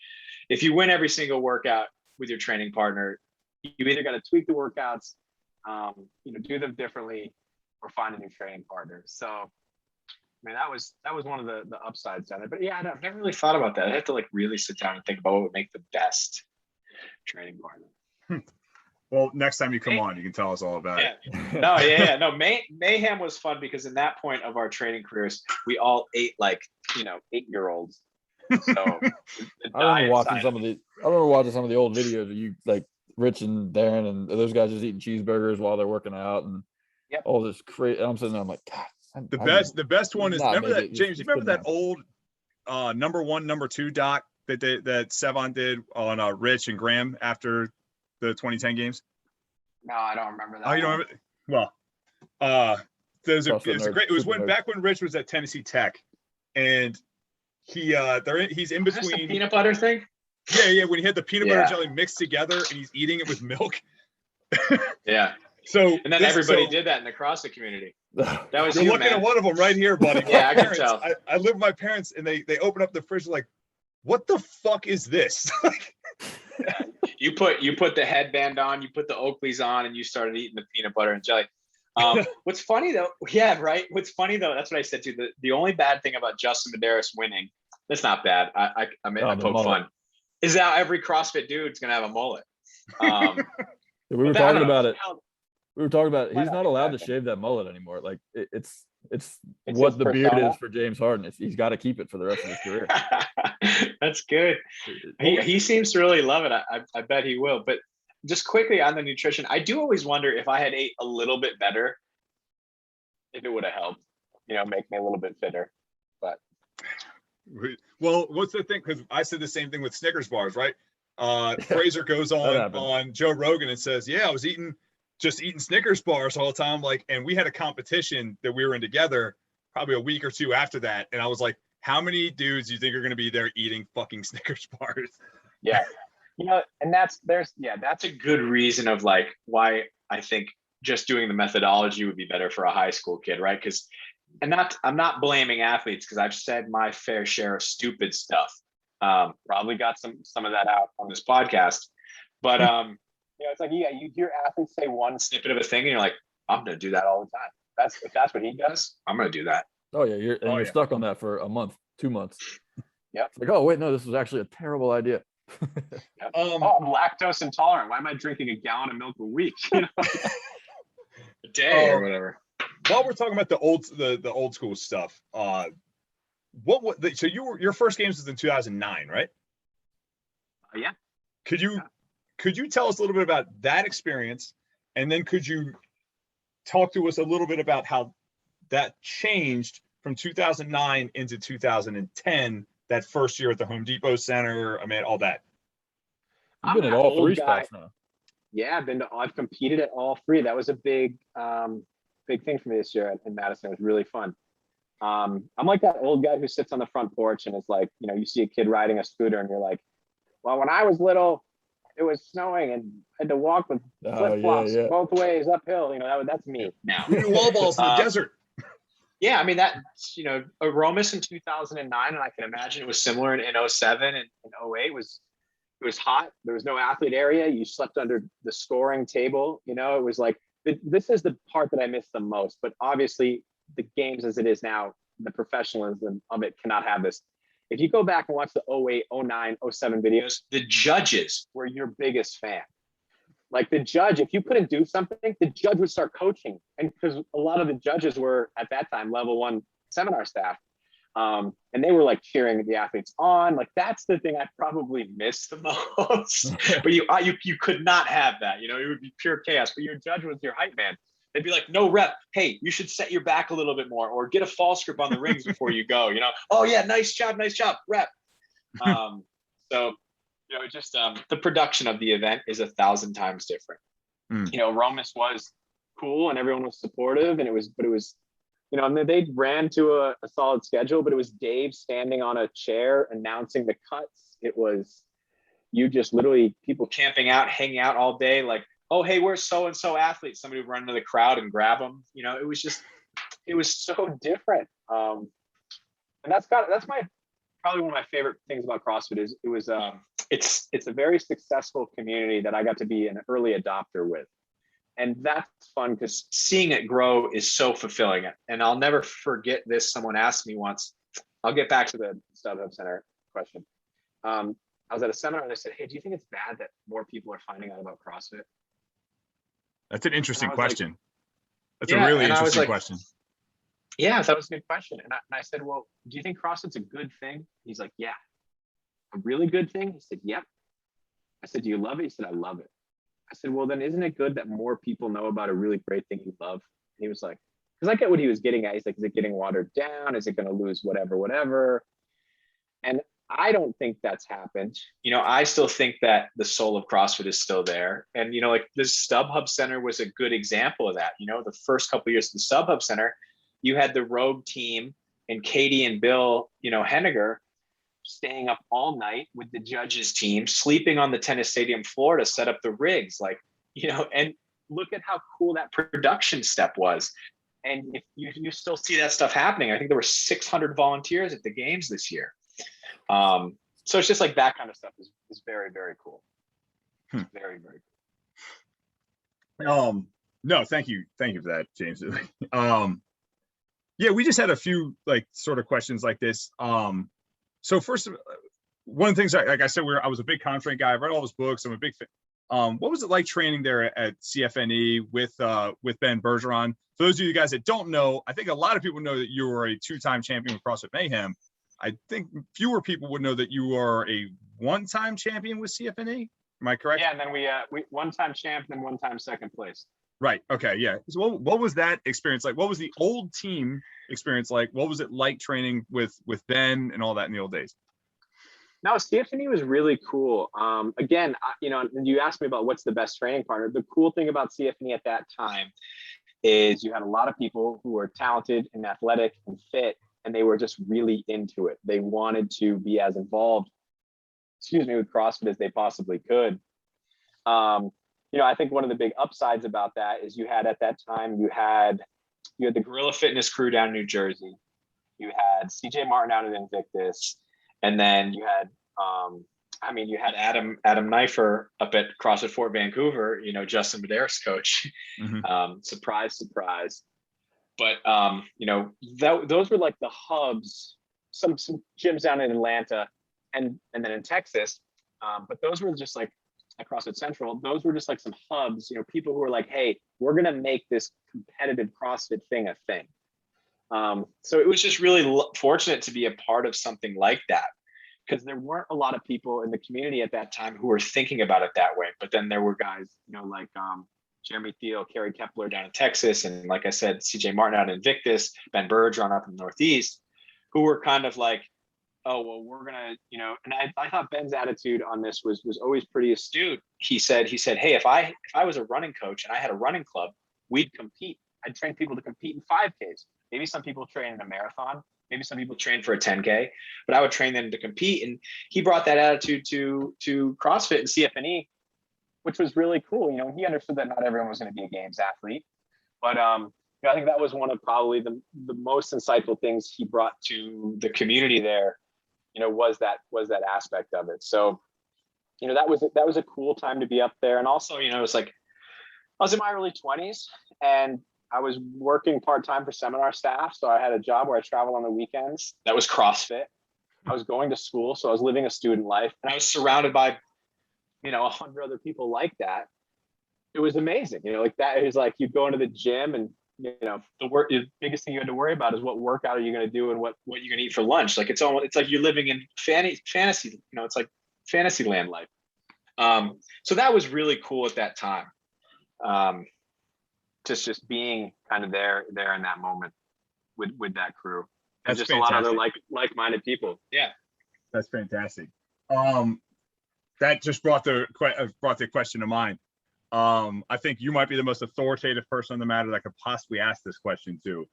if you win every single workout with your training partner, you either got to tweak the workouts, do them differently, or find a new training partner. So, I mean, that was one of the upsides on it. But yeah, I've never really thought about that. I have to like really sit down and think about what would make the best training partner. Well, next time you come on, you can tell us all about it. No, Mayhem was fun because in that point of our training careers, we all ate like 8-year-olds. So I remember watching some of the old videos of you, like Rich and Darren and those guys just eating cheeseburgers while they're working out and all this crazy. I'm sitting there, I'm like, God. The best one is, remember that, James, you remember that old old number 1, number 2 doc that Sevon did on Rich and Graham after the 2010 games? No, I don't remember that. Oh, you don't remember? Well, it was back when Rich was at Tennessee Tech, and he's in Is this the between. peanut butter thing? Yeah. When he had the peanut butter Yeah. jelly mixed together and he's eating it with milk. Yeah. So And then everybody did that in the CrossFit community. That was You're you, looking man. at one of them right here, buddy. Yeah, My I can parents, tell. I live with my parents, and they open up the fridge like, what the fuck is this? You put the headband on, you put the Oakleys on, and you started eating the peanut butter and jelly. What's funny though, yeah, right. What's funny though, that's what I said too. The only bad thing about Justin Medeiros winning, that's not bad. I mean, I poke fun. Is that every CrossFit dude's gonna have a mullet. We were talking about it. How- We were talking about he's not allowed to shave that mullet anymore. Like it's what the beard is for James Harden. He's got to keep it for the rest of his career. That's good. He seems to really love it. I bet he will. But just quickly on the nutrition, I do always wonder if I had ate a little bit better, if it would have helped, make me a little bit fitter. But Well, what's the thing? Because I said the same thing with Snickers bars, right? Fraser goes on Joe Rogan and says, "Yeah, I was eating Snickers bars all the time." Like, and we had a competition that we were in together, probably a week or two after that, and I was like, "How many dudes do you think are going to be there eating fucking Snickers bars?" Yeah, and that's a good reason of like why I think just doing the methodology would be better for a high school kid, right? Because I'm not blaming athletes, because I've said my fair share of stupid stuff. Probably got some of that out on this podcast, but it's like, yeah, you hear athletes say one snippet of a thing and you're like, I'm gonna do that all the time. If that's what he does, I'm gonna do that. Oh yeah, you're stuck on that for a month, 2 months. Yep. It's like, oh wait, no, this was actually a terrible idea. I'm lactose intolerant. Why am I drinking a gallon of milk a week? A day or whatever. While we're talking about the old school stuff, so your first games was in 2009, right? Yeah. Could you tell us a little bit about that experience, and then could you talk to us a little bit about how that changed from 2009 into 2010, that first year at the Home Depot Center? I mean, all that. You've been at all three spots now. Yeah, I've competed at all three. That was a big thing for me this year in Madison. It was really fun. I'm like that old guy who sits on the front porch and is like, you see a kid riding a scooter and you're like, well, when I was little, it was snowing and I had to walk with flip-flops both ways uphill. That's me now. We do wall balls in the desert. Yeah, I mean, that's, Aromas in 2009, and I can imagine it was similar in 07 and in 08. It was hot. There was no athlete area. You slept under the scoring table. It was like, this is the part that I miss the most. But obviously, the games as it is now, the professionalism of it cannot have this. If you go back and watch the 08, 09, 07 videos, the judges were your biggest fan. Like the judge, if you couldn't do something, the judge would start coaching. And because a lot of the judges were at that time level 1 seminar staff. And they were like cheering the athletes on. Like that's the thing I probably miss the most. But you could not have that. It would be pure chaos. But your judge was your hype man. They'd be like, no rep. Hey, you should set your back a little bit more, or get a false grip on the rings before you go. Oh yeah, nice job, rep. So just the production of the event is 1,000 times different. Romus was cool and everyone was supportive, and it was, and they ran to a solid schedule, but it was Dave standing on a chair announcing the cuts. It was you just literally people camping out, hanging out all day, like, oh, hey, where's so-and-so athlete? Somebody would run into the crowd and grab them. It was so different. And that's probably one of my favorite things about CrossFit is it's a very successful community that I got to be an early adopter with. And that's fun because seeing it grow is so fulfilling. And I'll never forget this. Someone asked me once, I'll get back to the StubHub Center question. I was at a seminar and they said, hey, do you think it's bad that more people are finding out about CrossFit? That's an interesting question. That's a really interesting question. Yeah, that was a good question. And I said, well, do you think CrossFit's a good thing? He's like, yeah. A really good thing? He said, yep. I said, do you love it? He said, I love it. I said, well, then isn't it good that more people know about a really great thing you love? And he was like, because I get what he was getting at. He's like, is it getting watered down? Is it going to lose whatever? And I don't think that's happened. I still think that the soul of CrossFit is still there. And, like this StubHub Center was a good example of that. The first couple of years of the StubHub Center, you had the Rogue team and Katie and Bill, Henniger, staying up all night with the judges team, sleeping on the tennis stadium floor to set up the rigs, like, and look at how cool that production step was. And if you still see that stuff happening, I think there were 600 volunteers at the games this year. So it's just like that kind of stuff is very, very cool. Very, very cool. No, thank you for that, James. Yeah, we just had a few like sort of questions like this. So first, one of the things, like I said, I was a big Contraint guy. I read all his books. I'm a big fan. What was it like training there at CFNE with Ben Bergeron? For those of you guys that don't know, I think a lot of people know that you were a 2-time champion with CrossFit Mayhem. I think fewer people would know that you are a 1-time champion with CFNE. Am I correct? Yeah, and then we 1-time champ, then 1-time second place. Right. Okay. Yeah. So what was that experience like? What was the old team experience like? What was it like training with Ben and all that in the old days? No, CFNE was really cool. Again, you asked me about what's the best training partner. The cool thing about CFNE at that time is you had a lot of people who were talented and athletic and fit, and they were just really into it. They wanted to be as involved, with CrossFit as they possibly could. I think one of the big upsides about that is you had at that time, you had the Gorilla Fitness crew down in New Jersey. You had CJ Martin out at Invictus. And then you had, you had Adam Knifer up at CrossFit Fort Vancouver, Justin Medeiros' coach. Mm-hmm. Surprise, surprise. But, those were like the hubs, some gyms down in Atlanta and then in Texas. But those were just like, at CrossFit Central, those were just like some hubs, people who were like, hey, we're going to make this competitive CrossFit thing a thing. So it was just really fortunate to be a part of something like that, because there weren't a lot of people in the community at that time who were thinking about it that way. But then there were guys, like Jeremy Thiel, Kerry Kepler down in Texas, and like I said, CJ Martin out in Invictus, Ben Bergeron up in the Northeast, who were kind of like, oh, well, we're gonna, and I thought Ben's attitude on this was always pretty astute. He said, hey, if I was a running coach and I had a running club, we'd compete. I'd train people to compete in 5Ks. Maybe some people train in a marathon. Maybe some people train for a 10K, but I would train them to compete. And he brought that attitude to CrossFit and CFNE, which was really cool. He understood that not everyone was going to be a games athlete, but I think that was one of probably the most insightful things he brought to the community there. Was that aspect of it. So, that was a cool time to be up there. And also, it was like, I was in my early 20s and I was working part-time for seminar staff. So I had a job where I traveled on the weekends. That was CrossFit. I was going to school. So I was living a student life and I was surrounded by, 100 other people like that. It was amazing. Like that. It was like, you'd go into the gym and, the biggest thing you had to worry about is what workout are you going to do and what you're going to eat for lunch. Like it's like you're living in fantasy, it's like fantasy land life. So that was really cool at that time. Just being kind of there in that moment with that crew. And That's just fantastic. A lot of other like-minded people. Yeah. That's fantastic. That just brought the question to mind. I think you might be the most authoritative person on the matter that I could possibly ask this question to.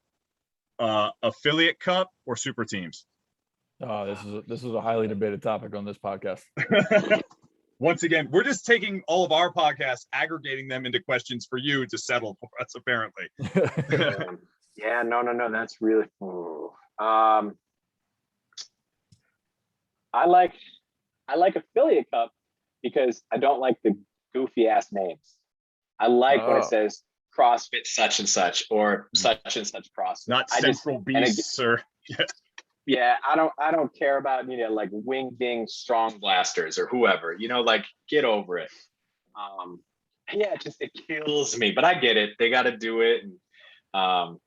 Affiliate Cup or super teams? Oh, this is a highly debated topic on this podcast. Once again, we're just taking all of our podcasts, aggregating them into questions for you to settle for us, apparently. Yeah, no, that's really cool. I like Affiliate Cup because I don't like the goofy ass names. I like when it says CrossFit such and such or such and such CrossFit. Not Central Beasts or yeah, I don't care about like Wing Ding Strong Blasters or whoever. Like get over it. Yeah, it kills me, but I get it. They got to do it. And,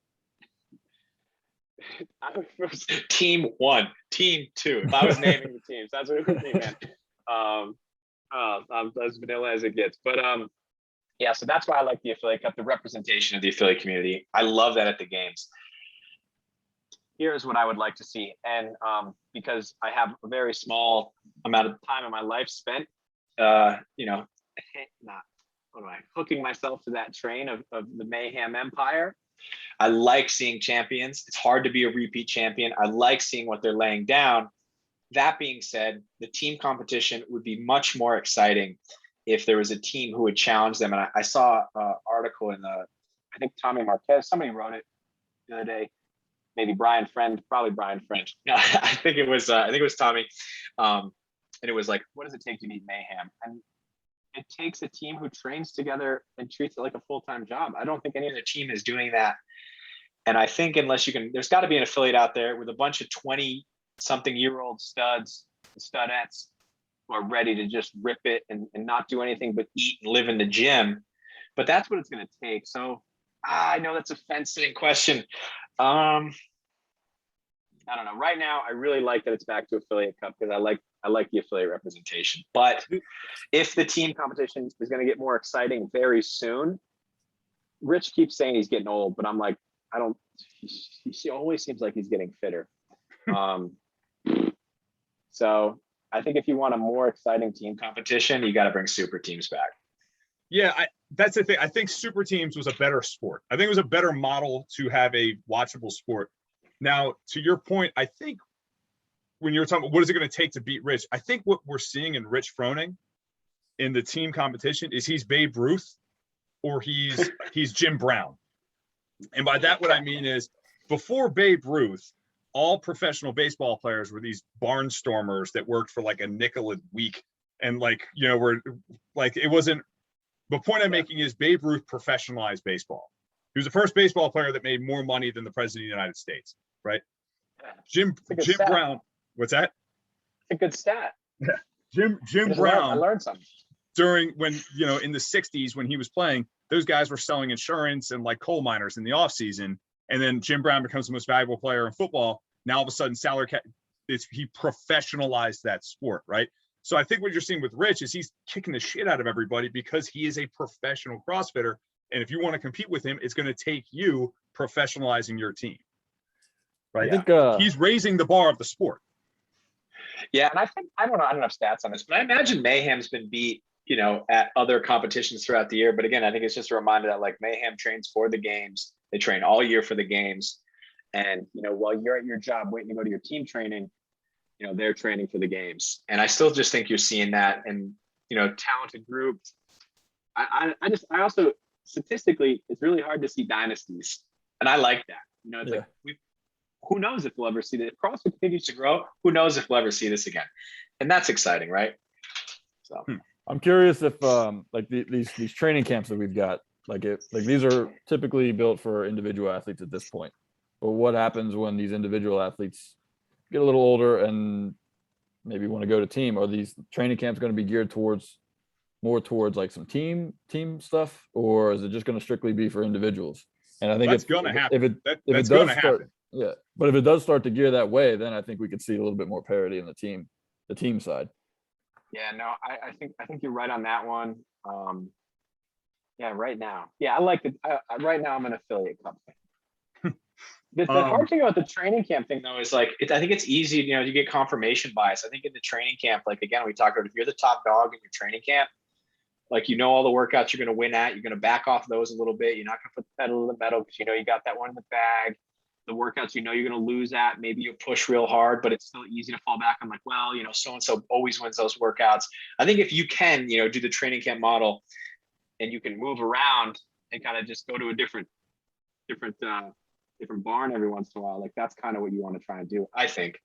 Team 1, Team 2. If I was naming the teams, that's what it would be, man. I'm as vanilla as it gets, but yeah. So that's why I like the Affiliate Cup, the representation of the affiliate community. I love that at the games. Here's what I would like to see, and because I have a very small amount of time in my life spent, hooking myself to that train of the Mayhem Empire. I like seeing champions. It's hard to be a repeat champion. I like seeing what they're laying down. that being said, the team competition would be much more exciting if there was a team who would challenge them. And I saw an article in I think Tommy Marquez, somebody wrote it the other day, maybe Brian Friend, probably Brian Friend. No, I think it was Tommy. And it was like, what does it take to beat mayhem? And it takes a team who trains together and treats it like a full-time job. I don't think any other team is doing that. And I think unless you can, there's got to be an affiliate out there with a bunch of 20-something-year-old studs, studettes, who are ready to just rip it and not do anything but eat and live in the gym. But that's what it's going to take. So I know that's a fence-sitting question. I don't know. Right now, I really like that it's back to affiliate cup because I like the affiliate representation. But if the team competition is going to get more exciting very soon, Rich keeps saying he's getting old, but I'm like, he always seems like he's getting fitter. So I think if you want a more exciting team competition, you got to bring super teams back. Yeah, that's the thing. I think super teams was a better sport. I think it was a better model to have a watchable sport. Now, to your point, I think when you're talking about what is it going to take to beat Rich, I think what we're seeing in Rich Froning in the team competition is he's Babe Ruth or he's Jim Brown. And by that, what I mean is before Babe Ruth, all professional baseball players were these barnstormers that worked for like a nickel a week. And like, you know, were like, it wasn't, the point I'm making is Babe Ruth professionalized baseball. He was the first baseball player that made more money than the president of the United States, right? Jim Brown, what's that? It's a good stat. Jim Brown. I learned something. During when, you know, in the 60s when he was playing, those guys were selling insurance and like coal miners in the off season. And then Jim Brown becomes the most valuable player in football. Now all of a sudden salary cap, he professionalized that sport, right? So I think what you're seeing with Rich is he's kicking the shit out of everybody because he is a professional CrossFitter. And if you want to compete with him, it's going to take you professionalizing your team, right? I think he's raising the bar of the sport. Yeah, and I think I don't have stats on this, but I imagine Mayhem's been beat, you know, at other competitions throughout the year. But again, I think it's just a reminder that like Mayhem trains for the games. They train all year for the games. And, you know, while you're at your job waiting to go to your team training, you know, they're training for the games. And I still just think you're seeing that. And, you know, talented groups. I also statistically, it's really hard to see dynasties. And I like that. You know, it's like who knows if we'll ever see that. If CrossFit continues to grow, who knows if we'll ever see this again. And that's exciting, right? So I'm curious if like these training camps that we've got, like these are typically built for individual athletes at this point. But what happens when these individual athletes get a little older and maybe want to go to team? Are these training camps going to be geared more towards like some team stuff, or is it just going to strictly be for individuals? And I think that's going to happen. That's going to happen. Yeah, but if it does start to gear that way, then I think we could see a little bit more parity in the team side. Yeah, no, I think you're right on that one. Yeah, right now. Yeah, I like it. Right now I'm an affiliate company. The hard thing about the training camp thing though is like, I think it's easy, you know, you get confirmation bias. I think in the training camp, like again, we talked about if you're the top dog in your training camp, like, you know, all the workouts you're going to win at, you're going to back off those a little bit. You're not going to put the pedal to the metal because you know you got that one in the bag. The workouts you know you're going to lose at, maybe you push real hard, but it's still easy to fall back on like, well, you know, so-and-so always wins those workouts. I think if you can, you know, do the training camp model and you can move around and kind of just go to a different barn every once in a while, like that's kind of what you want to try and do. I think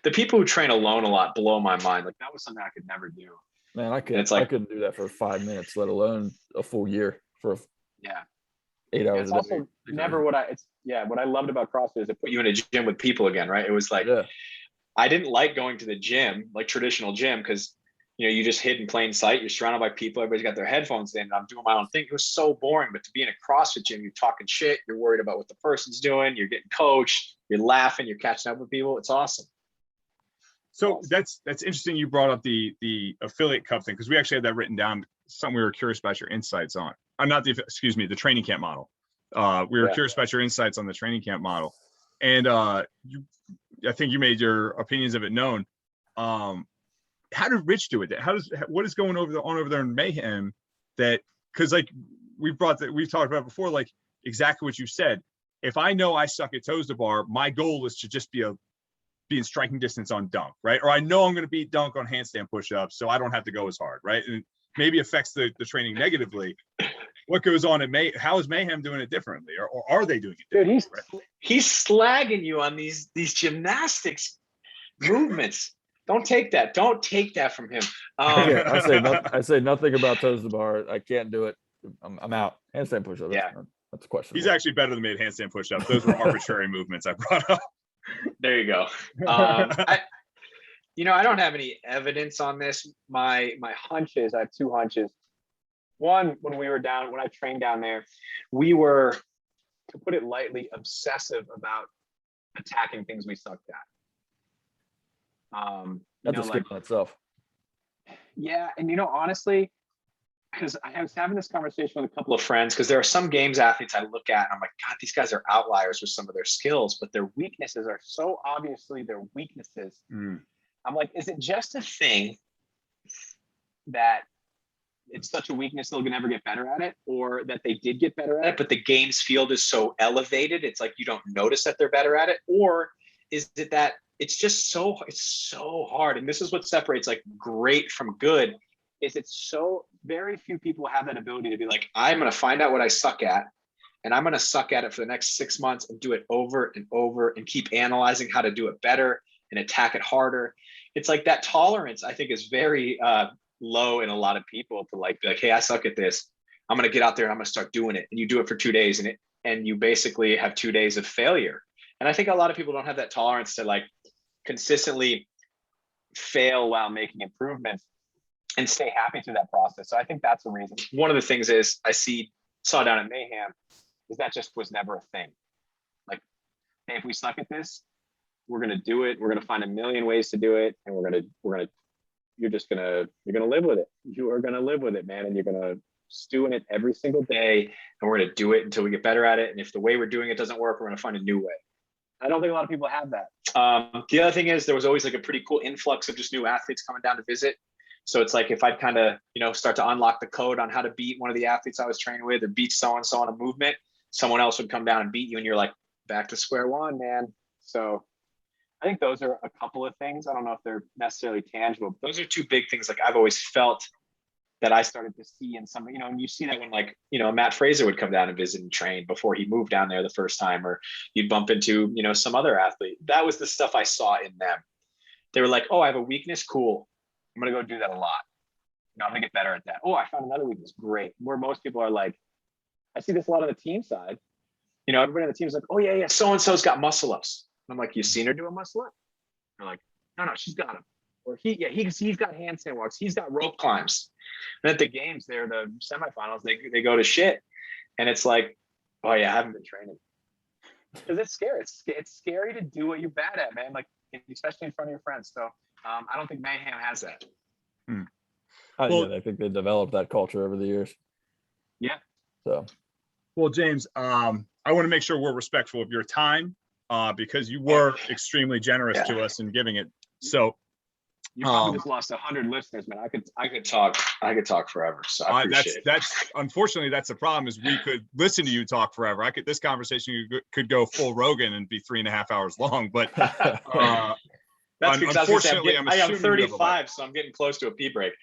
the people who train alone a lot blow my mind. Like that was something I could never do. Man, I couldn't do that for 5 minutes, let alone a full year for 8 hours. It's also never what I loved about CrossFit is it put you in a gym with people again, right? It was like, I didn't like going to the gym, like traditional gym, because, you know, you just hid in plain sight. You're surrounded by people. Everybody's got their headphones in. And I'm doing my own thing. It was so boring. But to be in a CrossFit gym, you're talking shit. You're worried about what the person's doing. You're getting coached. You're laughing. You're catching up with people. It's awesome. So that's interesting. You brought up the affiliate cup thing because we actually had that written down. Something we were curious about your insights on. The training camp model. We were curious about your insights on the training camp model, and I think you made your opinions of it known. How did Rich do it? What is going on over there in Mayhem? That because like we've talked about before, like exactly what you said. If I know I suck at toes to bar, my goal is to just be be in striking distance on dunk, right? Or I know I'm going to beat dunk on handstand push-ups, so I don't have to go as hard, right? And maybe affects the training negatively. What goes on at how is Mayhem doing it differently, or are they doing it differently? Dude, he's slagging you on these gymnastics movements. Don't take that from him. I say nothing about toes to bar. I can't do it. I'm out. Handstand push-up. Yeah. That's a question. He's actually better than me at handstand push-ups. Those were arbitrary movements I brought up. There you go. I don't have any evidence on this. My hunches, I have two hunches. One, when I trained down there, we were, to put it lightly, obsessive about attacking things we sucked at. That's a skill in itself. Yeah, and honestly, because I was having this conversation with a couple of friends, because there are some games athletes I look at and I'm like, God, these guys are outliers with some of their skills, but their weaknesses are so obviously their weaknesses. I'm like, is it just a thing that it's such a weakness they'll never get better at it, or that they did get better at it, but the game's field is so elevated, it's like you don't notice that they're better at it? Or is it that it's so hard? And this is what separates like great from good, is it's so very few people have that ability to be like, I'm going to find out what I suck at, and I'm going to suck at it for the next 6 months and do it over and over and keep analyzing how to do it better and attack it harder. It's like that tolerance, I think, is very low in a lot of people to like be like, hey, I suck at this. I'm going to get out there and I'm going to start doing it. And you do it for 2 days and you basically have 2 days of failure. And I think a lot of people don't have that tolerance to like consistently fail while making improvements and stay happy through that process. So I think that's a reason. One of the things is saw down at Mayhem is that just was never a thing. Like, hey, if we suck at this, we're going to do it. We're going to find a million ways to do it. And you're going to live with it. You are going to live with it, man. And you're going to stew in it every single day. And we're going to do it until we get better at it. And if the way we're doing it doesn't work, we're going to find a new way. I don't think a lot of people have that. The other thing is there was always like a pretty cool influx of just new athletes coming down to visit. So it's like if I'd kind of, start to unlock the code on how to beat one of the athletes I was training with, or beat so-and-so on a movement, someone else would come down and beat you. And you're like, back to square one, man. So I think those are a couple of things. I don't know if they're necessarily tangible, but those are two big things. Like I've always felt that I started to see in some, and you see that when like, Matt Fraser would come down and visit and train before he moved down there the first time, or you'd bump into, some other athlete. That was the stuff I saw in them. They were like, oh, I have a weakness. Cool. I'm going to go do that a lot. I'm going to get better at that. Oh, I found another weakness. Great. Where most people are like, I see this a lot on the team side. Everybody on the team is like, oh yeah. So-and-so's got muscle ups. I'm like, you seen her do a muscle up? They're like, no, she's got them. Or he's got handstand walks. He's got rope climbs. And at the games there, the semifinals, they go to shit. And it's like, oh yeah, I haven't been training. Because it's scary. It's scary to do what you're bad at, man. Like, especially in front of your friends. So I don't think Mayhem has that. I think they developed that culture over the years. Yeah. So. Well, James, I want to make sure we're respectful of your time because you were extremely generous to us in giving it. So you probably just lost 100 listeners, man. I could talk forever. So I appreciate that's unfortunately that's the problem, is we could listen to you talk forever. This conversation could go full Rogan and be 3.5 hours long, but that's because unfortunately I am 35, so I'm getting close to a pee break.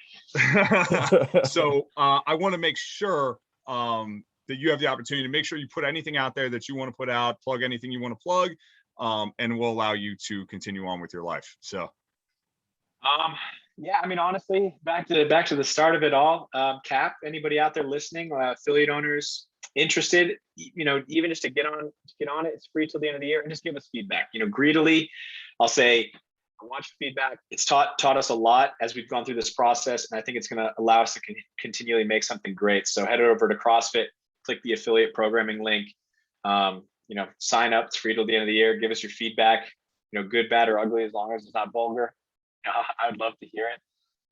So I want to make sure that you have the opportunity to make sure you put anything out there that you want to put out, plug anything you want to plug, and we'll allow you to continue on with your life. So. Yeah, I mean, honestly, back to the start of it all. Cap, anybody out there listening, affiliate owners interested, even just to get on it, it's free till the end of the year, and just give us feedback. Greedily, I'll say, I want your feedback. It's taught us a lot as we've gone through this process, and I think it's going to allow us to continually make something great. So head over to CrossFit, click the affiliate programming link, sign up. It's free till the end of the year. Give us your feedback, good, bad, or ugly, as long as it's not vulgar. I would love to hear it.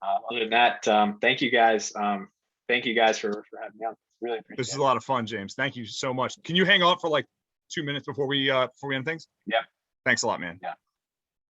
Other than that, thank you guys. Thank you guys for having me on. Really appreciate it. This is a lot of fun, James. Thank you so much. Can you hang on for like 2 minutes before we end things? Yeah. Thanks a lot, man. Yeah.